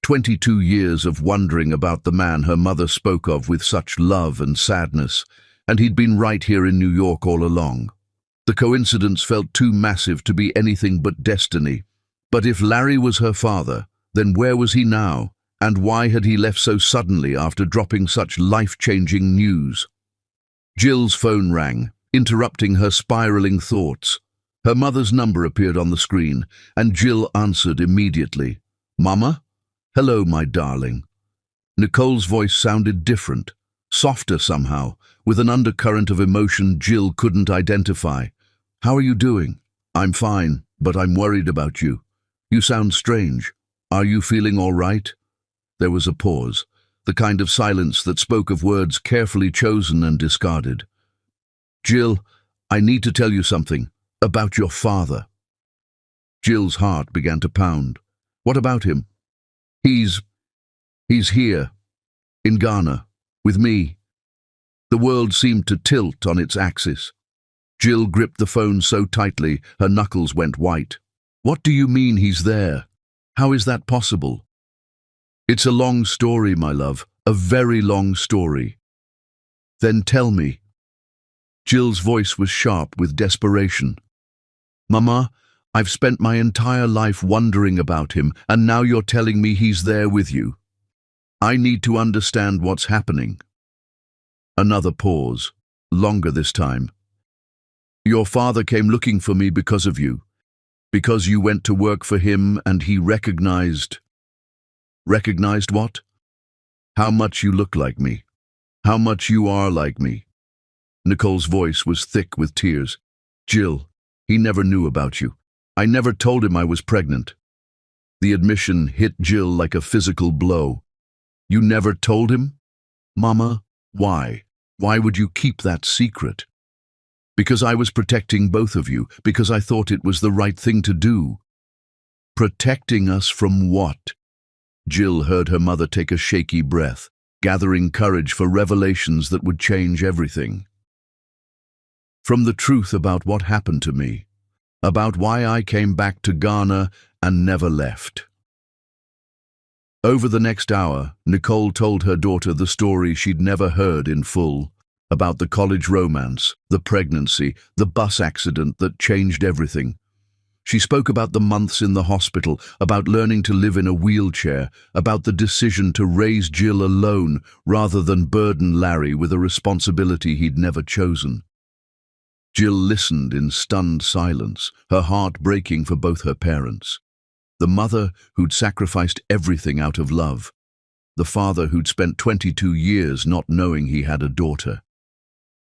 22 years of wondering about the man her mother spoke of with such love and sadness, and he'd been right here in New York all along. The coincidence felt too massive to be anything but destiny. But if Larry was her father, then where was he now, and why had he left so suddenly after dropping such life-changing news? Jill's phone rang, interrupting her spiraling thoughts. Her mother's number appeared on the screen, and Jill answered immediately. "Mama?" "Hello, my darling." Nicole's voice sounded different, softer somehow, with an undercurrent of emotion Jill couldn't identify. "How are you doing?" "I'm fine, but I'm worried about you. You sound strange. Are you feeling all right?" There was a pause, the kind of silence that spoke of words carefully chosen and discarded. "Jill, I need to tell you something about your father." Jill's heart began to pound. "What about him?" He's here, in Ghana, with me." The world seemed to tilt on its axis. Jill gripped the phone so tightly her knuckles went white. "What do you mean he's there? How is that possible?" "It's a long story, my love, a very long story." "Then tell me." Jill's voice was sharp with desperation. "Mama, I've spent my entire life wondering about him, and now you're telling me he's there with you. I need to understand what's happening." Another pause, longer this time. "Your father came looking for me because of you. Because you went to work for him and he recognized..." "Recognized what?" "How much you look like me. How much you are like me." Nicole's voice was thick with tears. "Jill, he never knew about you. I never told him I was pregnant." The admission hit Jill like a physical blow. "You never told him?" "Mama, why? Why would you keep that secret?" "Because I was protecting both of you, because I thought it was the right thing to do." "Protecting us from what?" Jill heard her mother take a shaky breath, gathering courage for revelations that would change everything. "From the truth about what happened to me. About why I came back to Ghana and never left." Over the next hour, Nicole told her daughter the story she'd never heard in full, about the college romance, the pregnancy, the bus accident that changed everything. She spoke about the months in the hospital, about learning to live in a wheelchair, about the decision to raise Jill alone rather than burden Larry with a responsibility he'd never chosen. Jill listened in stunned silence, her heart breaking for both her parents. The mother who'd sacrificed everything out of love. The father who'd spent 22 years not knowing he had a daughter.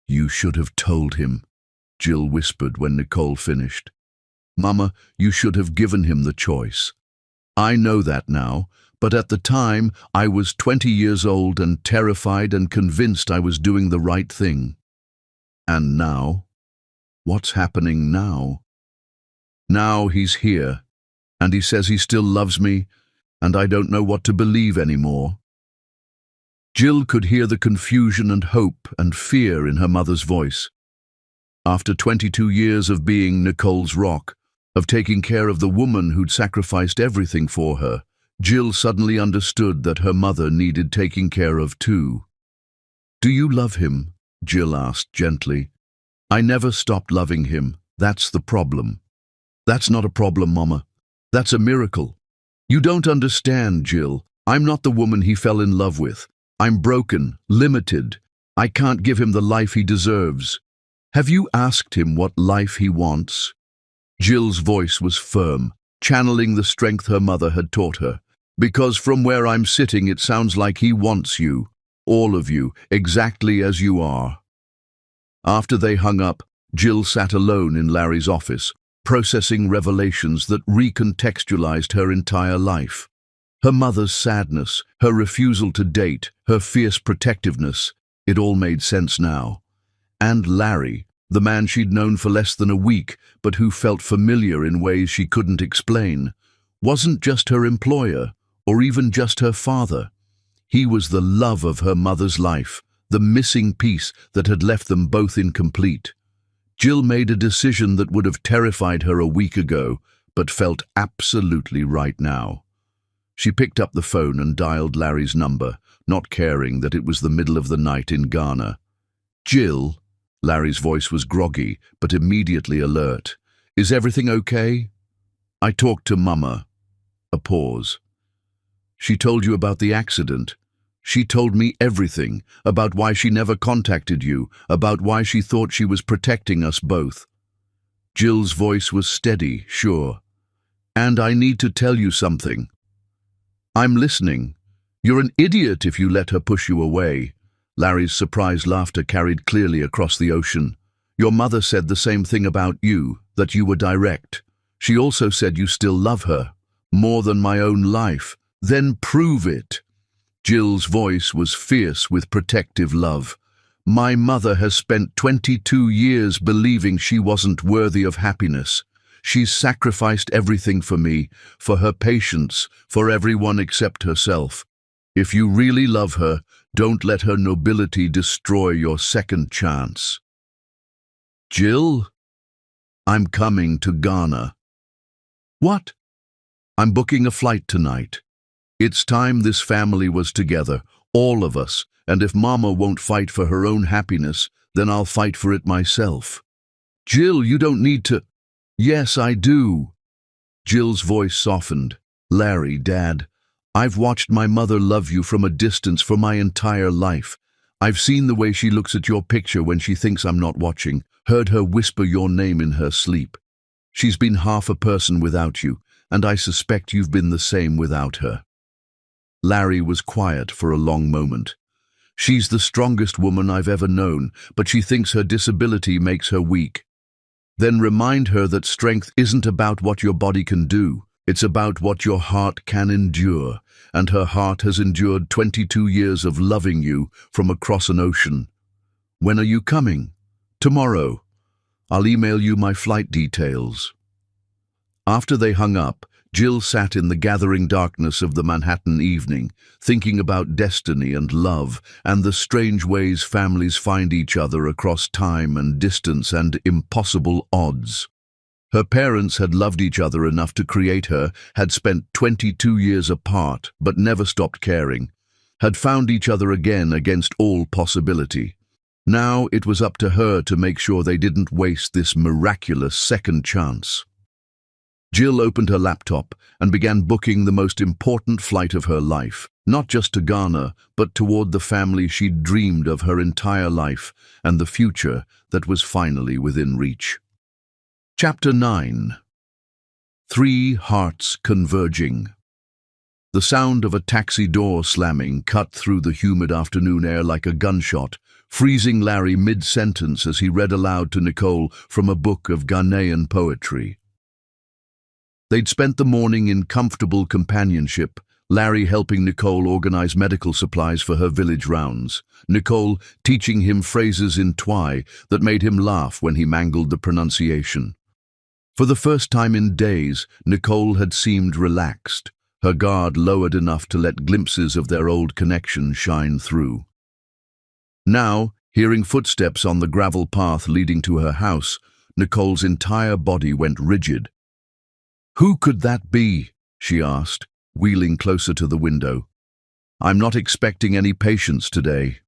"You should have told him," Jill whispered when Nicole finished. "Mama, you should have given him the choice. I know that now, but at the time I was 20 years old and terrified and convinced I was doing the right thing. And now? What's happening now? Now he's here, and he says he still loves me, and I don't know what to believe anymore." Jill could hear the confusion and hope and fear in her mother's voice. After 22 years of being Nicole's rock, of taking care of the woman who'd sacrificed everything for her, Jill suddenly understood that her mother needed taking care of too. "Do you love him?" Jill asked gently. "I never stopped loving him. That's the problem." "That's not a problem, Mama. That's a miracle." "You don't understand, Jill. I'm not the woman he fell in love with. I'm broken, limited. I can't give him the life he deserves. Have you asked him what life he wants?" Jill's voice was firm, channeling the strength her mother had taught her. "Because from where I'm sitting it sounds like he wants you, all of you, exactly as you are." After they hung up, Jill sat alone in Larry's office, processing revelations that recontextualized her entire life. Her mother's sadness, her refusal to date, her fierce protectiveness, it all made sense now. And Larry, the man she'd known for less than a week, but who felt familiar in ways she couldn't explain, wasn't just her employer, or even just her father. He was the love of her mother's life, the missing piece that had left them both incomplete. Jill made a decision that would have terrified her a week ago, but felt absolutely right now. She picked up the phone and dialed Larry's number, not caring that it was the middle of the night in Ghana. "Jill," Larry's voice was groggy, but immediately alert. "Is everything okay?" "I talked to Mama." A pause. "She told you about the accident?" "She told me everything, about why she never contacted you, about why she thought she was protecting us both." Jill's voice was steady, sure. "And I need to tell you something." "I'm listening." "You're an idiot if you let her push you away." Larry's surprised laughter carried clearly across the ocean. "Your mother said the same thing about you, that you were direct. She also said you still love her, more than my own life. Then prove it." Jill's voice was fierce with protective love. "My mother has spent 22 years believing she wasn't worthy of happiness. She's sacrificed everything for me, for her patience, for everyone except herself. If you really love her, don't let her nobility destroy your second chance." "Jill, I'm coming to Ghana." "What?" "I'm booking a flight tonight. It's time this family was together, all of us, and if Mama won't fight for her own happiness, then I'll fight for it myself." "Jill, you don't need to—" "Yes, I do." Jill's voice softened. "Larry, Dad, I've watched my mother love you from a distance for my entire life. I've seen the way she looks at your picture when she thinks I'm not watching, heard her whisper your name in her sleep. She's been half a person without you, and I suspect you've been the same without her." Larry was quiet for a long moment. "She's the strongest woman I've ever known, but she thinks her disability makes her weak." "Then remind her that strength isn't about what your body can do. It's about what your heart can endure, and her heart has endured 22 years of loving you from across an ocean." "When are you coming?" "Tomorrow. I'll email you my flight details." After they hung up, Jill sat in the gathering darkness of the Manhattan evening, thinking about destiny and love, and the strange ways families find each other across time and distance and impossible odds. Her parents had loved each other enough to create her, had spent 22 years apart, but never stopped caring, had found each other again against all possibility. Now it was up to her to make sure they didn't waste this miraculous second chance. Jill opened her laptop and began booking the most important flight of her life, not just to Ghana, but toward the family she'd dreamed of her entire life and the future that was finally within reach. Chapter 9. 3 Hearts Converging. The sound of a taxi door slamming cut through the humid afternoon air like a gunshot, freezing Larry mid-sentence as he read aloud to Nicole from a book of Ghanaian poetry. They'd spent the morning in comfortable companionship, Larry helping Nicole organize medical supplies for her village rounds, Nicole teaching him phrases in Twi that made him laugh when he mangled the pronunciation. For the first time in days, Nicole had seemed relaxed, her guard lowered enough to let glimpses of their old connection shine through. Now, hearing footsteps on the gravel path leading to her house, Nicole's entire body went rigid. "Who could that be?" she asked, wheeling closer to the window. "I'm not expecting any patients today."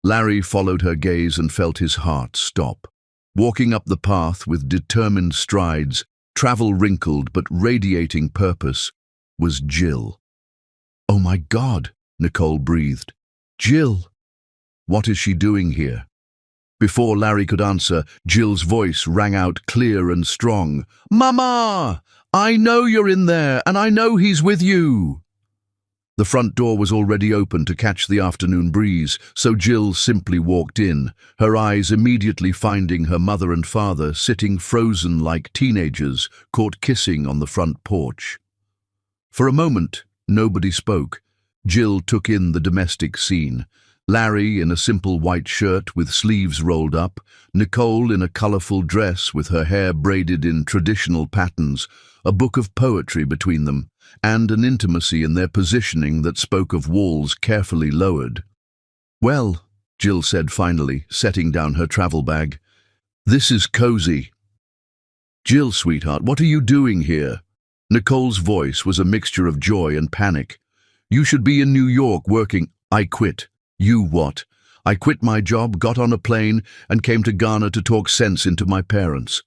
Larry followed her gaze and felt his heart stop. Walking up the path with determined strides, travel wrinkled but radiating purpose, was Jill. "Oh my God," Nicole breathed. "Jill! What is she doing here?" Before Larry could answer, Jill's voice rang out clear and strong. "Mama! I know you're in there, and I know he's with you." The front door was already open to catch the afternoon breeze, so Jill simply walked in, her eyes immediately finding her mother and father sitting frozen like teenagers, caught kissing on the front porch. For a moment, nobody spoke. Jill took in the domestic scene. Larry in a simple white shirt with sleeves rolled up, Nicole in a colorful dress with her hair braided in traditional patterns, a book of poetry between them, and an intimacy in their positioning that spoke of walls carefully lowered. "Well," Jill said finally, setting down her travel bag, "this is cozy." "Jill, sweetheart, what are you doing here?" Nicole's voice was a mixture of joy and panic. "You should be in New York working." "I quit." "You what?" "I quit my job, got on a plane, and came to Ghana to talk sense into my parents."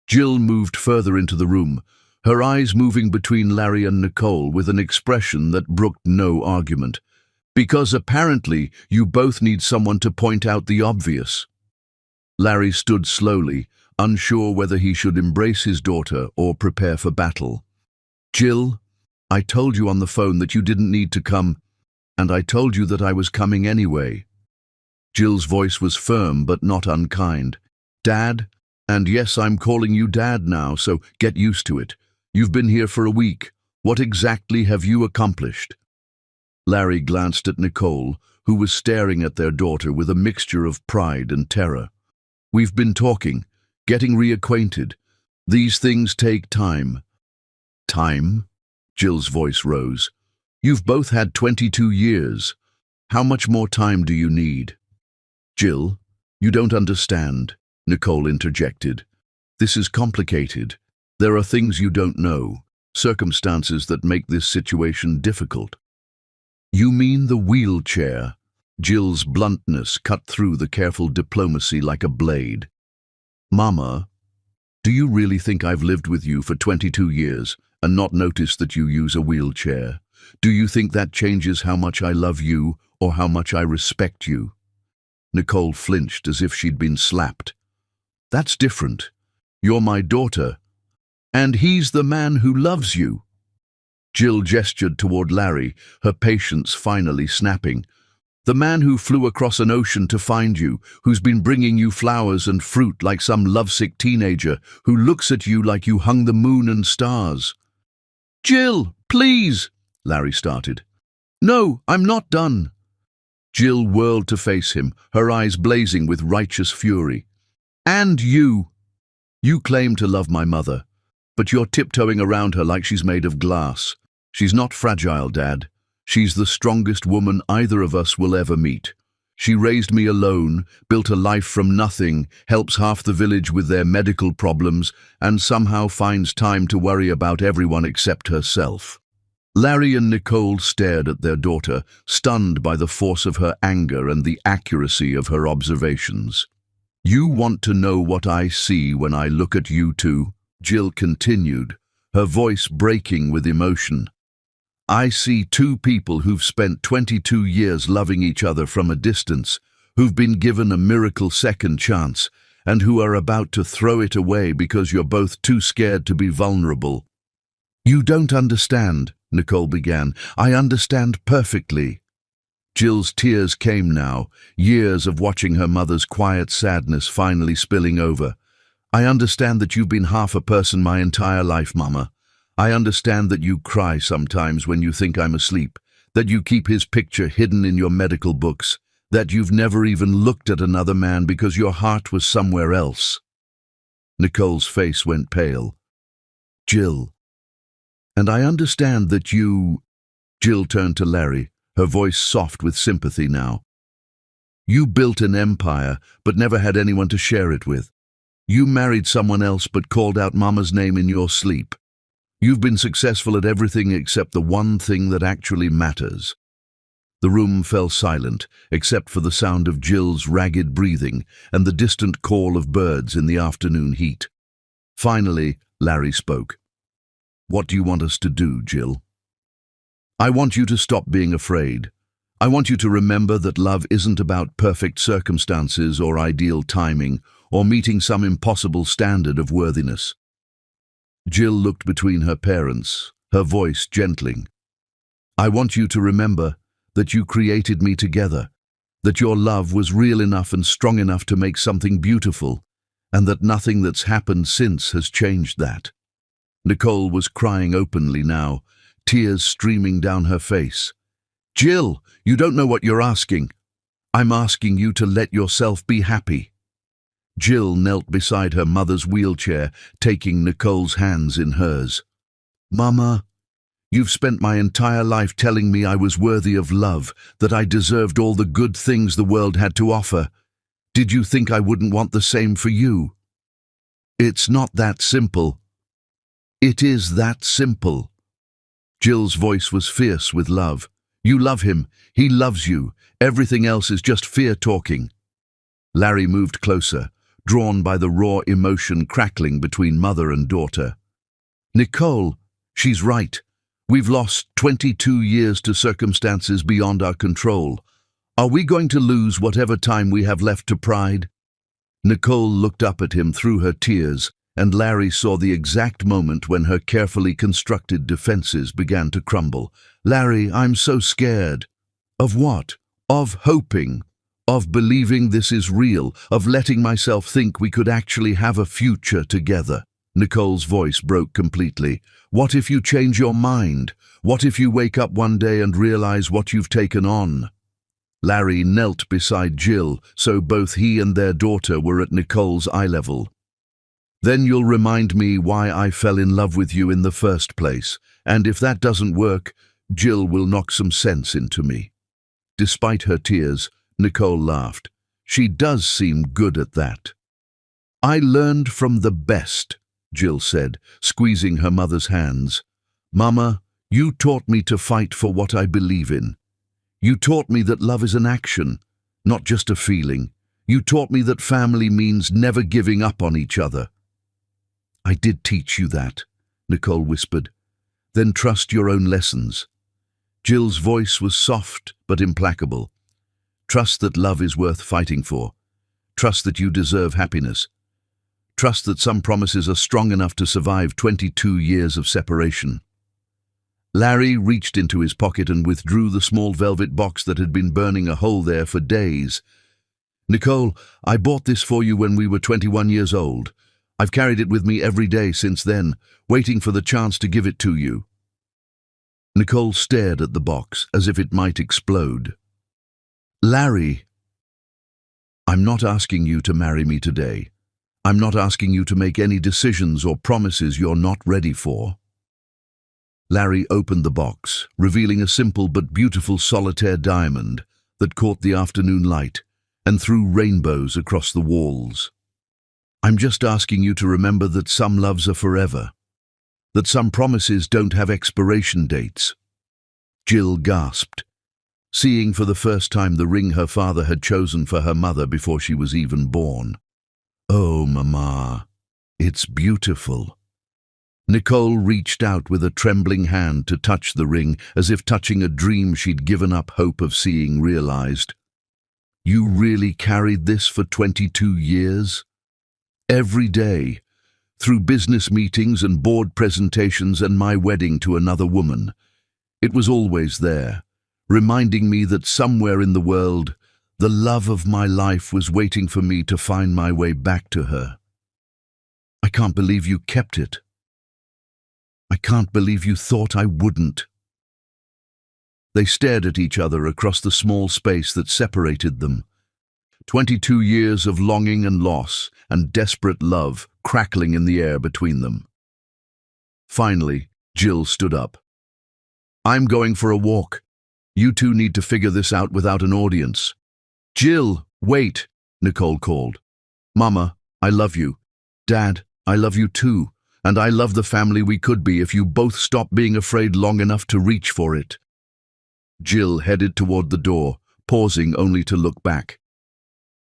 Jill moved further into the room, her eyes moving between Larry and Nicole with an expression that brooked no argument. "Because apparently you both need someone to point out the obvious." Larry stood slowly, unsure whether he should embrace his daughter or prepare for battle. "Jill, I told you on the phone that you didn't need to come, and I told you that I was coming anyway." Jill's voice was firm but not unkind. "Dad? And yes, I'm calling you Dad now, so get used to it. You've been here for a week. What exactly have you accomplished?" Larry glanced at Nicole, who was staring at their daughter with a mixture of pride and terror. "We've been talking, getting reacquainted. These things take time." "Time?" Jill's voice rose. "You've both had 22 years. How much more time do you need?" "Jill, you don't understand," Nicole interjected. "This is complicated. There are things you don't know, circumstances that make this situation difficult." "You mean the wheelchair?" Jill's bluntness cut through the careful diplomacy like a blade. "Mama, do you really think I've lived with you for 22 years and not noticed that you use a wheelchair? Do you think that changes how much I love you or how much I respect you?" Nicole flinched as if she'd been slapped. "That's different. You're my daughter. And he's the man who loves you." Jill gestured toward Larry, her patience finally snapping. "The man who flew across an ocean to find you, who's been bringing you flowers and fruit like some lovesick teenager, who looks at you like you hung the moon and stars." "Jill, please," Larry started. "No, I'm not done." Jill whirled to face him, her eyes blazing with righteous fury. "And you. You claim to love my mother, but you're tiptoeing around her like she's made of glass. She's not fragile, Dad. She's the strongest woman either of us will ever meet. She raised me alone, built a life from nothing, helps half the village with their medical problems, and somehow finds time to worry about everyone except herself." Larry and Nicole stared at their daughter, stunned by the force of her anger and the accuracy of her observations. "You want to know what I see when I look at you two?" Jill continued, her voice breaking with emotion. "I see two people who've spent 22 years loving each other from a distance, who've been given a miracle second chance, and who are about to throw it away because you're both too scared to be vulnerable." "You don't understand," Nicole began. "I understand perfectly." Jill's tears came now, years of watching her mother's quiet sadness finally spilling over. "I understand that you've been half a person my entire life, Mama. I understand that you cry sometimes when you think I'm asleep, that you keep his picture hidden in your medical books, that you've never even looked at another man because your heart was somewhere else." Nicole's face went pale. "Jill, and I understand that you—" Jill turned to Larry, her voice soft with sympathy now. "You built an empire, but never had anyone to share it with. You married someone else but called out Mama's name in your sleep. You've been successful at everything except the one thing that actually matters." The room fell silent, except for the sound of Jill's ragged breathing and the distant call of birds in the afternoon heat. Finally, Larry spoke. "What do you want us to do, Jill?" "I want you to stop being afraid. I want you to remember that love isn't about perfect circumstances or ideal timing or meeting some impossible standard of worthiness." Jill looked between her parents, her voice gentling. "I want you to remember that you created me together, that your love was real enough and strong enough to make something beautiful, and that nothing that's happened since has changed that." Nicole was crying openly now, tears streaming down her face. "Jill, you don't know what you're asking. I'm asking you to let yourself be happy." Jill knelt beside her mother's wheelchair, taking Nicole's hands in hers. "Mama, you've spent my entire life telling me I was worthy of love, that I deserved all the good things the world had to offer. Did you think I wouldn't want the same for you? It's not that simple." "It is that simple." Jill's voice was fierce with love. "You love him. He loves you. Everything else is just fear talking." Larry moved closer, drawn by the raw emotion crackling between mother and daughter. "Nicole, she's right. We've lost 22 years to circumstances beyond our control. Are we going to lose whatever time we have left to pride?" Nicole looked up at him through her tears, and Larry saw the exact moment when her carefully constructed defenses began to crumble. "Larry, I'm so scared." "Of what?" "Of hoping. Of believing this is real. Of letting myself think we could actually have a future together." Nicole's voice broke completely. "What if you change your mind? What if you wake up one day and realize what you've taken on?" Larry knelt beside Jill, so both he and their daughter were at Nicole's eye level. "Then you'll remind me why I fell in love with you in the first place, and if that doesn't work, Jill will knock some sense into me." Despite her tears, Nicole laughed. "She does seem good at that." "I learned from the best," Jill said, squeezing her mother's hands. "Mama, you taught me to fight for what I believe in. You taught me that love is an action, not just a feeling. You taught me that family means never giving up on each other." "I did teach you that," Nicole whispered. "Then trust your own lessons." Jill's voice was soft but implacable. "Trust that love is worth fighting for. Trust that you deserve happiness. Trust that some promises are strong enough to survive 22 years of separation." Larry reached into his pocket and withdrew the small velvet box that had been burning a hole there for days. "Nicole, I bought this for you when we were 21 years old. I've carried it with me every day since then, waiting for the chance to give it to you." Nicole stared at the box as if it might explode. "Larry, I'm not asking you to marry me today. I'm not asking you to make any decisions or promises you're not ready for." Larry opened the box, revealing a simple but beautiful solitaire diamond that caught the afternoon light and threw rainbows across the walls. "I'm just asking you to remember that some loves are forever, that some promises don't have expiration dates." Jill gasped, seeing for the first time the ring her father had chosen for her mother before she was even born. "Oh, Mama, it's beautiful." Nicole reached out with a trembling hand to touch the ring, as if touching a dream she'd given up hope of seeing realized. "You really carried this for 22 years? Every day, through business meetings and board presentations and my wedding to another woman, It was always there, reminding me that somewhere in the world, the love of my life was waiting for me to find my way back to her. I can't believe you kept it. I can't believe you thought I wouldn't. They stared at each other across the small space that separated them. 22 years of longing and loss and desperate love crackling in the air between them. Finally, Jill stood up. I'm going for a walk. You two need to figure this out without an audience. Jill, wait, Nicole called. Mama, I love you. Dad, I love you too. And I love the family we could be if you both stop being afraid long enough to reach for it. Jill headed toward the door, pausing only to look back.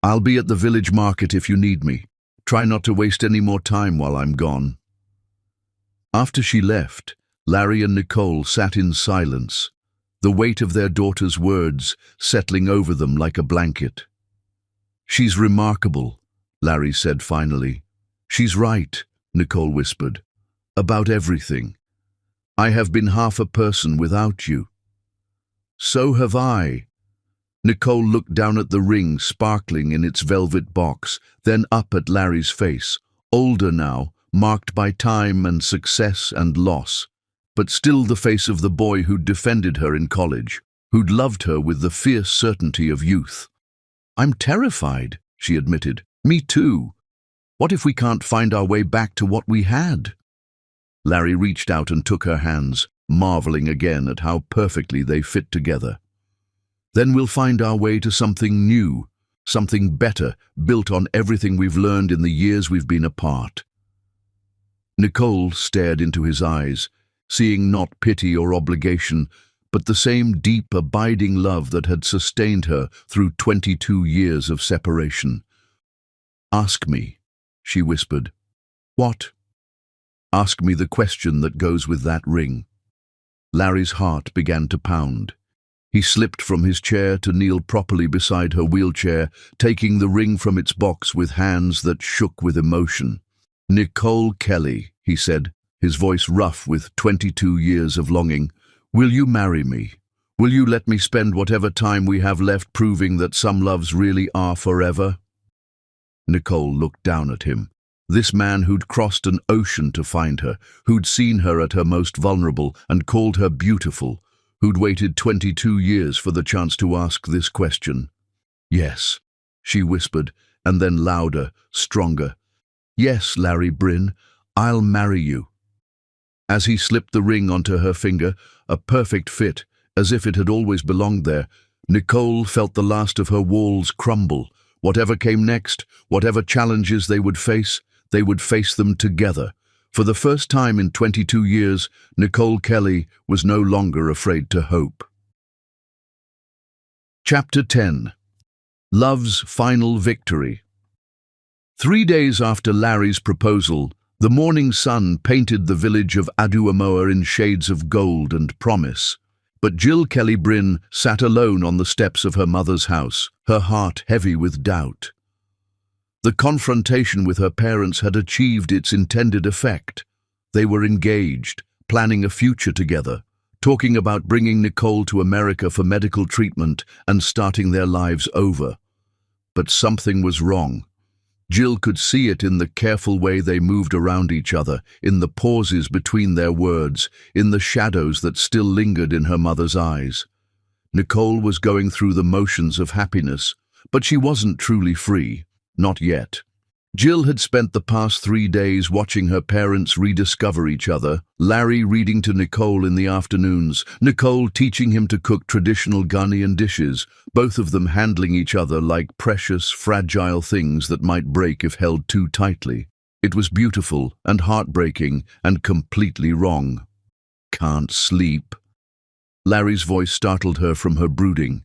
I'll be at the village market if you need me. Try not to waste any more time while I'm gone. After she left, Larry and Nicole sat in silence, the weight of their daughter's words settling over them like a blanket. She's remarkable, Larry said finally. She's right, Nicole whispered, about everything. I have been half a person without you. So have I. Nicole looked down at the ring sparkling in its velvet box, then up at Larry's face, older now, marked by time and success and loss, but still the face of the boy who'd defended her in college, who'd loved her with the fierce certainty of youth. I'm terrified, she admitted. Me too. What if we can't find our way back to what we had? Larry reached out and took her hands, marveling again at how perfectly they fit together. Then we'll find our way to something new, something better, built on everything we've learned in the years we've been apart. Nicole stared into his eyes, seeing not pity or obligation, but the same deep, abiding love that had sustained her through 22 years of separation. Ask me, she whispered. What? Ask me the question that goes with that ring. Larry's heart began to pound. He slipped from his chair to kneel properly beside her wheelchair, taking the ring from its box with hands that shook with emotion. Nicole Kelly, he said, his voice rough with 22 years of longing, will you marry me? Will you let me spend whatever time we have left proving that some loves really are forever? Nicole looked down at him. This man who'd crossed an ocean to find her, who'd seen her at her most vulnerable and called her beautiful, who'd waited 22 years for the chance to ask this question. Yes, she whispered, and then louder, stronger. Yes, Larry Bryn, I'll marry you. As he slipped the ring onto her finger, a perfect fit, as if it had always belonged there, Nicole felt the last of her walls crumble. Whatever came next, whatever challenges they would face them together. For the first time in 22 years, Nicole Kelly was no longer afraid to hope. Chapter 10. Love's Final Victory. 3 days after Larry's proposal, the morning sun painted the village of Aduamoa in shades of gold and promise. But Jill Kelly Bryn sat alone on the steps of her mother's house, her heart heavy with doubt. The confrontation with her parents had achieved its intended effect. They were engaged, planning a future together, talking about bringing Nicole to America for medical treatment and starting their lives over. But something was wrong. Jill could see it in the careful way they moved around each other, in the pauses between their words, in the shadows that still lingered in her mother's eyes. Nicole was going through the motions of happiness, but she wasn't truly free. Not yet. Jill had spent the past 3 days watching her parents rediscover each other, Larry reading to Nicole in the afternoons, Nicole teaching him to cook traditional Ghanaian dishes, both of them handling each other like precious, fragile things that might break if held too tightly. It was beautiful and heartbreaking and completely wrong. Can't sleep. Larry's voice startled her from her brooding.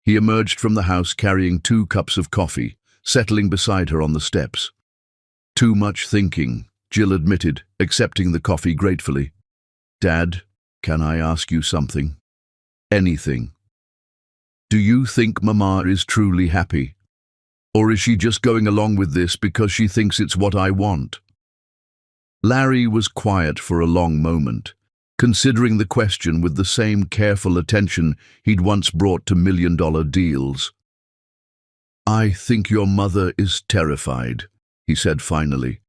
He emerged from the house carrying 2 cups of coffee, settling beside her on the steps. Too much thinking, Jill admitted, accepting the coffee gratefully. Dad, can I ask you something? Anything. Do you think Mama is truly happy? Or is she just going along with this because she thinks it's what I want? Larry was quiet for a long moment, considering the question with the same careful attention he'd once brought to million-dollar deals. "I think your mother is terrified," he said finally.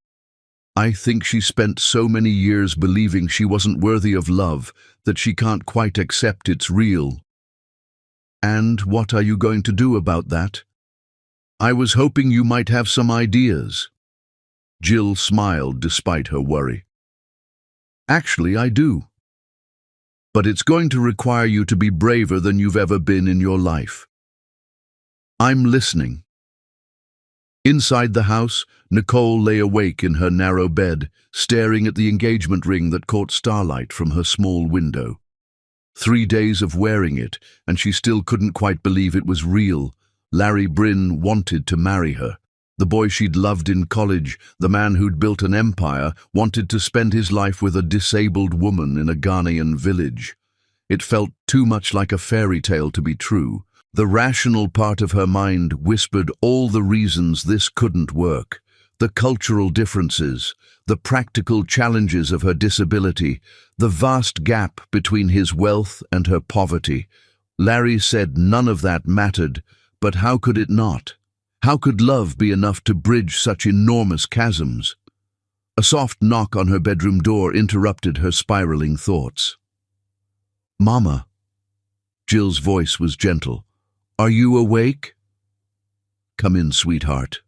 "I think she spent so many years believing she wasn't worthy of love that she can't quite accept it's real." "And what are you going to do about that?" "I was hoping you might have some ideas." Jill smiled despite her worry. "Actually, I do. But it's going to require you to be braver than you've ever been in your life." "I'm listening." Inside the house, Nicole lay awake in her narrow bed, staring at the engagement ring that caught starlight from her small window. 3 days of wearing it, and she still couldn't quite believe it was real. Larry Bryn wanted to marry her. The boy she'd loved in college, the man who'd built an empire, wanted to spend his life with a disabled woman in a Ghanaian village. It felt too much like a fairy tale to be true. The rational part of her mind whispered all the reasons this couldn't work. The cultural differences, the practical challenges of her disability, the vast gap between his wealth and her poverty. Larry said none of that mattered, but how could it not? How could love be enough to bridge such enormous chasms? A soft knock on her bedroom door interrupted her spiraling thoughts. "Mama." Jill's voice was gentle. "Are you awake?" "Come in, sweetheart."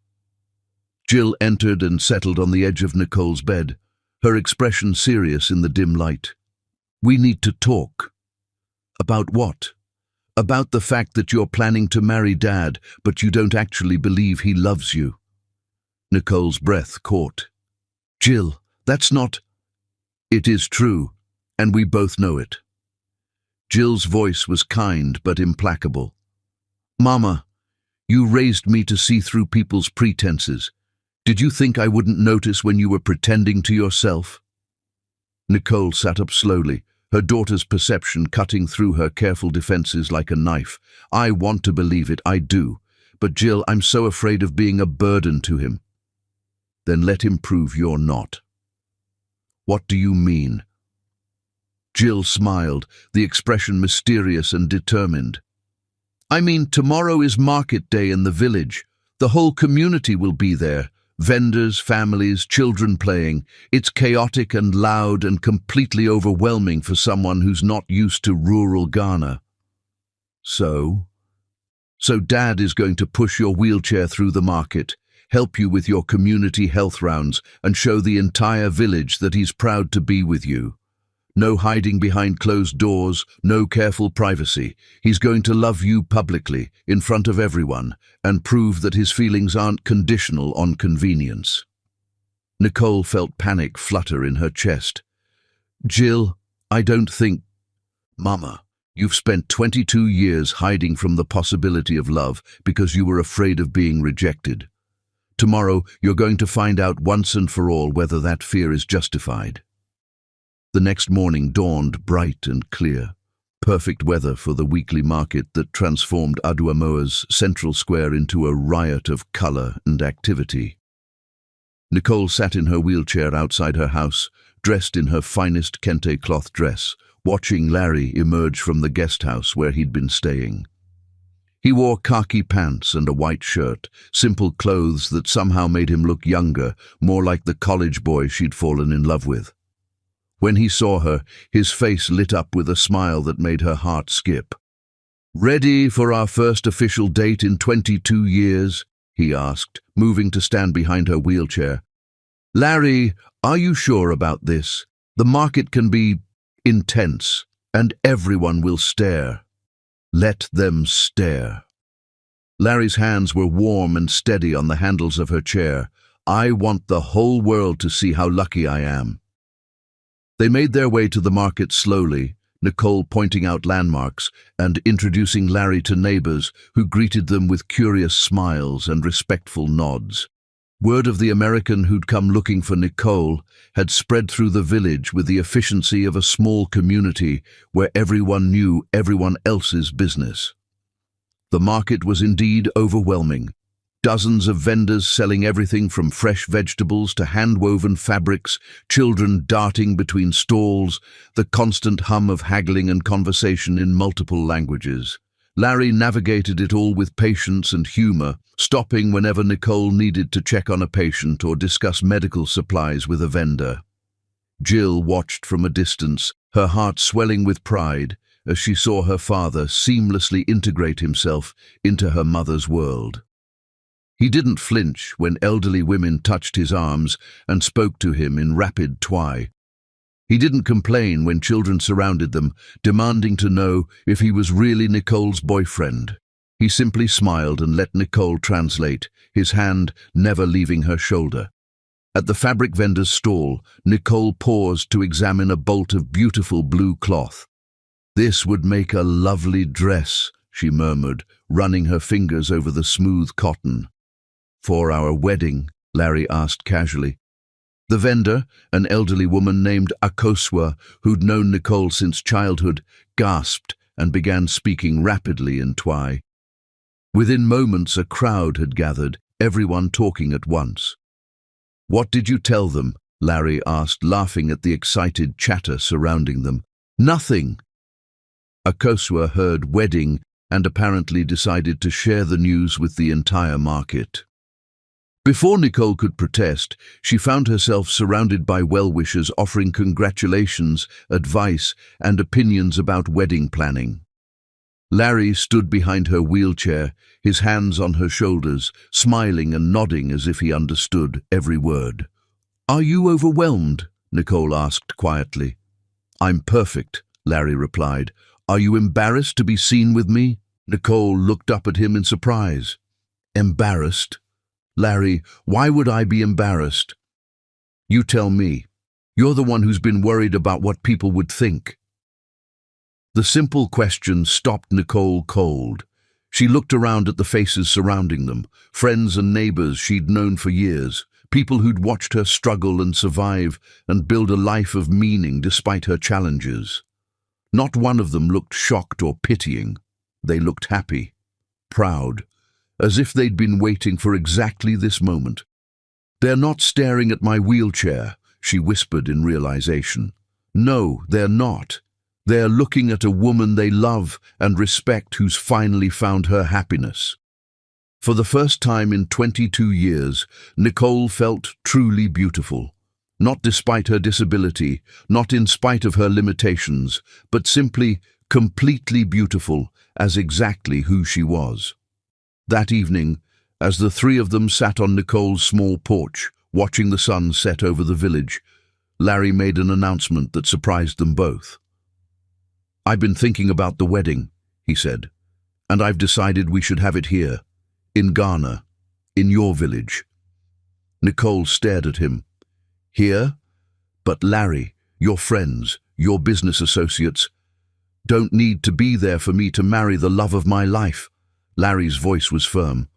Jill entered and settled on the edge of Nicole's bed, her expression serious in the dim light. "We need to talk." "About what?" "About the fact that you're planning to marry Dad, but you don't actually believe he loves you." Nicole's breath caught. "Jill, that's not—" "It is true, and we both know it." Jill's voice was kind but implacable. "Mama, you raised me to see through people's pretenses. Did you think I wouldn't notice when you were pretending to yourself?" Nicole sat up slowly, her daughter's perception cutting through her careful defenses like a knife. "I want to believe it, I do. But Jill, I'm so afraid of being a burden to him." "Then let him prove you're not." "What do you mean?" Jill smiled, the expression mysterious and determined. "I mean, tomorrow is market day in the village. The whole community will be there. Vendors, families, children playing. It's chaotic and loud and completely overwhelming for someone who's not used to rural Ghana." So Dad is going to push your wheelchair through the market, help you with your community health rounds, and show the entire village that he's proud to be with you. No hiding behind closed doors, no careful privacy. He's going to love you publicly, in front of everyone, and prove that his feelings aren't conditional on convenience. Nicole felt panic flutter in her chest. "Jill, I don't think—" "Mama, you've spent 22 years hiding from the possibility of love because you were afraid of being rejected. Tomorrow, you're going to find out once and for all whether that fear is justified." The next morning dawned bright and clear. Perfect weather for the weekly market that transformed Aduamoa's central square into a riot of color and activity. Nicole sat in her wheelchair outside her house, dressed in her finest kente cloth dress, watching Larry emerge from the guest house where he'd been staying. He wore khaki pants and a white shirt, simple clothes that somehow made him look younger, more like the college boy she'd fallen in love with. When he saw her, his face lit up with a smile that made her heart skip. "Ready for our first official date in 22 years?" he asked, moving to stand behind her wheelchair. "Larry, are you sure about this? The market can be intense, and everyone will stare." "Let them stare." Larry's hands were warm and steady on the handles of her chair. "I want the whole world to see how lucky I am." They made their way to the market slowly, Nicole pointing out landmarks and introducing Larry to neighbors who greeted them with curious smiles and respectful nods. Word of the American who'd come looking for Nicole had spread through the village with the efficiency of a small community where everyone knew everyone else's business. The market was indeed overwhelming. Dozens of vendors selling everything from fresh vegetables to hand-woven fabrics, children darting between stalls, the constant hum of haggling and conversation in multiple languages. Larry navigated it all with patience and humor, stopping whenever Nicole needed to check on a patient or discuss medical supplies with a vendor. Jill watched from a distance, her heart swelling with pride as she saw her father seamlessly integrate himself into her mother's world. He didn't flinch when elderly women touched his arms and spoke to him in rapid twi. He didn't complain when children surrounded them, demanding to know if he was really Nicole's boyfriend. He simply smiled and let Nicole translate, his hand never leaving her shoulder. At the fabric vendor's stall, Nicole paused to examine a bolt of beautiful blue cloth. "This would make a lovely dress," she murmured, running her fingers over the smooth cotton. "For our wedding?" Larry asked casually. The vendor, an elderly woman named Akosua, who'd known Nicole since childhood, gasped and began speaking rapidly in Twi. Within moments, a crowd had gathered, everyone talking at once. "What did you tell them?" Larry asked, laughing at the excited chatter surrounding them. "Nothing." Akosua heard wedding and apparently decided to share the news with the entire market. Before Nicole could protest, she found herself surrounded by well-wishers offering congratulations, advice, and opinions about wedding planning. Larry stood behind her wheelchair, his hands on her shoulders, smiling and nodding as if he understood every word. "Are you overwhelmed?" Nicole asked quietly. "I'm perfect," Larry replied. "Are you embarrassed to be seen with me?" Nicole looked up at him in surprise. "Embarrassed? Larry, why would I be embarrassed?" "You tell me. You're the one who's been worried about what people would think." The simple question stopped Nicole cold. She looked around at the faces surrounding them, friends and neighbors she'd known for years, people who'd watched her struggle and survive and build a life of meaning despite her challenges. Not one of them looked shocked or pitying. They looked happy, proud, as if they'd been waiting for exactly this moment. "They're not staring at my wheelchair," she whispered in realization. "No, they're not. They're looking at a woman they love and respect who's finally found her happiness." For the first time in 22 years, Nicole felt truly beautiful. Not despite her disability, not in spite of her limitations, but simply completely beautiful as exactly who she was. That evening, as the three of them sat on Nicole's small porch, watching the sun set over the village, Larry made an announcement that surprised them both. "I've been thinking about the wedding," he said, "and I've decided we should have it here, in Ghana, in your village." Nicole stared at him. "Here? But Larry, your friends, your business associates, don't need to be there for me to marry the love of my life." Larry's voice was firm.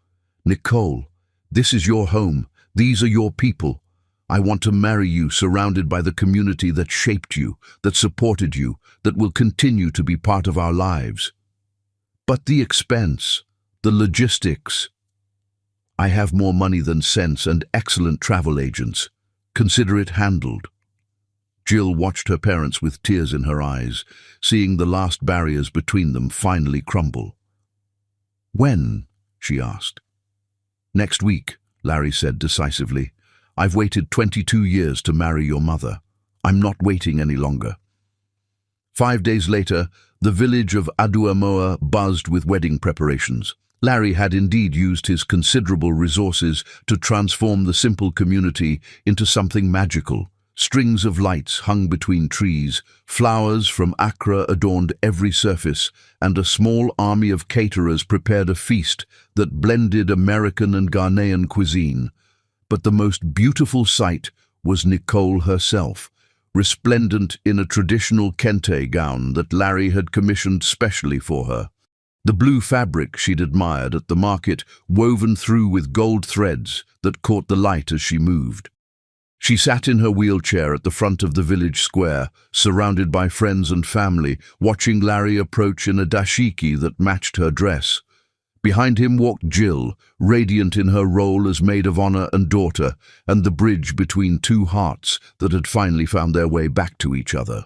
"Nicole, this is your home. These are your people. I want to marry you surrounded by the community that shaped you, that supported you, that will continue to be part of our lives. But the expense, the logistics. I have more money than sense and excellent travel agents. Consider it handled." Jill watched her parents with tears in her eyes, seeing the last barriers between them finally crumble. "When?" she asked. "Next week," Larry said decisively. "I've waited 22 years to marry your mother. I'm not waiting any longer." 5 days later, the village of Aduamoa buzzed with wedding preparations. Larry had indeed used his considerable resources to transform the simple community into something magical. Strings of lights hung between trees, flowers from Accra adorned every surface, and a small army of caterers prepared a feast that blended American and Ghanaian cuisine. But the most beautiful sight was Nicole herself, resplendent in a traditional kente gown that Larry had commissioned specially for her. The blue fabric she'd admired at the market woven through with gold threads that caught the light as she moved. She sat in her wheelchair at the front of the village square, surrounded by friends and family, watching Larry approach in a dashiki that matched her dress. Behind him walked Jill, radiant in her role as maid of honor and daughter, and the bridge between two hearts that had finally found their way back to each other.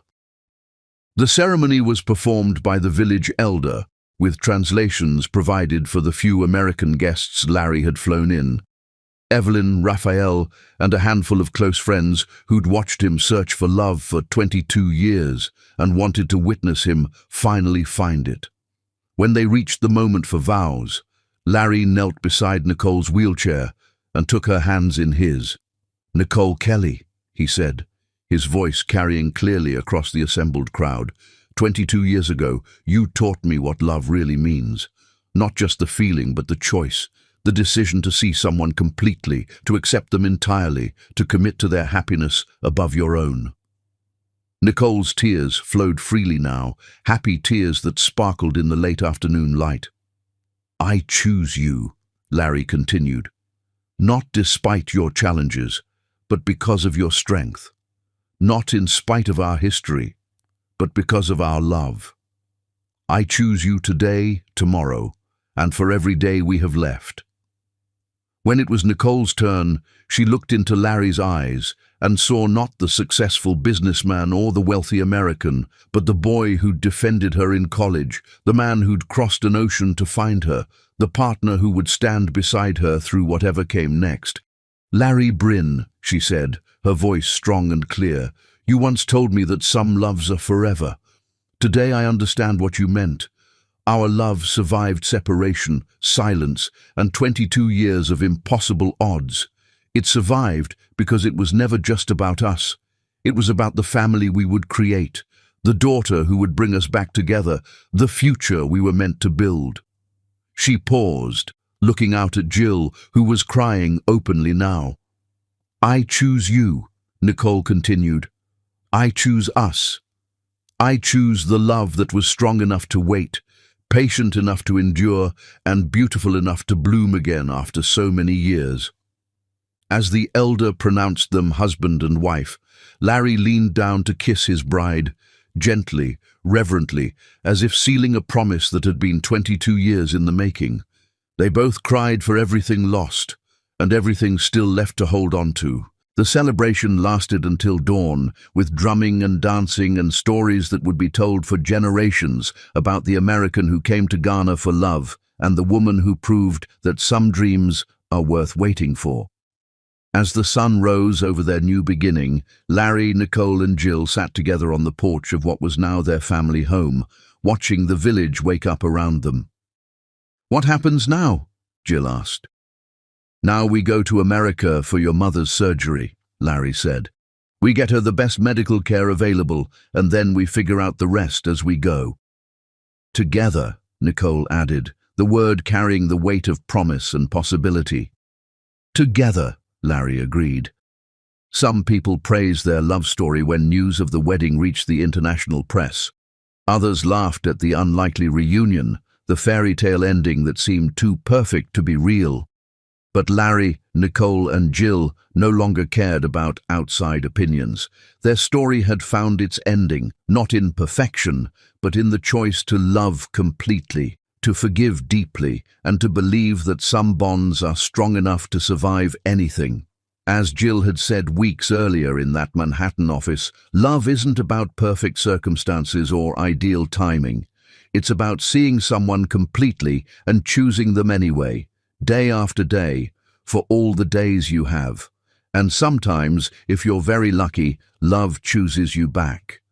The ceremony was performed by the village elder, with translations provided for the few American guests Larry had flown in. Evelyn, Raphael, and a handful of close friends who'd watched him search for love for 22 years and wanted to witness him finally find it. When they reached the moment for vows, Larry knelt beside Nicole's wheelchair and took her hands in his. "Nicole Kelly," he said, his voice carrying clearly across the assembled crowd. 22 years ago, you taught me what love really means. Not just the feeling, but the choice, the decision to see someone completely, to accept them entirely, to commit to their happiness above your own. Nicole's tears flowed freely now, happy tears that sparkled in the late afternoon light. "I choose you," Larry continued, "not despite your challenges, but because of your strength. Not in spite of our history, but because of our love. I choose you today, tomorrow, and for every day we have left." When it was Nicole's turn, she looked into Larry's eyes and saw not the successful businessman or the wealthy American, but the boy who'd defended her in college, the man who'd crossed an ocean to find her, the partner who would stand beside her through whatever came next. "Larry Bryn," she said, her voice strong and clear, "you once told me that some loves are forever. Today I understand what you meant. Our love survived separation, silence, and 22 years of impossible odds. It survived because it was never just about us. It was about the family we would create, the daughter who would bring us back together, the future we were meant to build." She paused, looking out at Jill, who was crying openly now. "I choose you," Nicole continued. "I choose us. I choose the love that was strong enough to wait, patient enough to endure, and beautiful enough to bloom again after so many years." As the elder pronounced them husband and wife, Larry leaned down to kiss his bride, gently, reverently, as if sealing a promise that had been 22 years in the making. They both cried for everything lost, and everything still left to hold on to. The celebration lasted until dawn, with drumming and dancing and stories that would be told for generations about the American who came to Ghana for love and the woman who proved that some dreams are worth waiting for. As the sun rose over their new beginning, Larry, Nicole and Jill sat together on the porch of what was now their family home, watching the village wake up around them. "What happens now?" Jill asked. "Now we go to America for your mother's surgery," Larry said. "We get her the best medical care available, and then we figure out the rest as we go." "Together," Nicole added, the word carrying the weight of promise and possibility. "Together," Larry agreed. Some people praised their love story when news of the wedding reached the international press. Others laughed at the unlikely reunion, the fairy tale ending that seemed too perfect to be real. But Larry, Nicole and Jill no longer cared about outside opinions. Their story had found its ending, not in perfection, but in the choice to love completely, to forgive deeply, and to believe that some bonds are strong enough to survive anything. As Jill had said weeks earlier in that Manhattan office, love isn't about perfect circumstances or ideal timing. It's about seeing someone completely and choosing them anyway, day after day, for all the days you have. And sometimes, if you're very lucky, love chooses you back.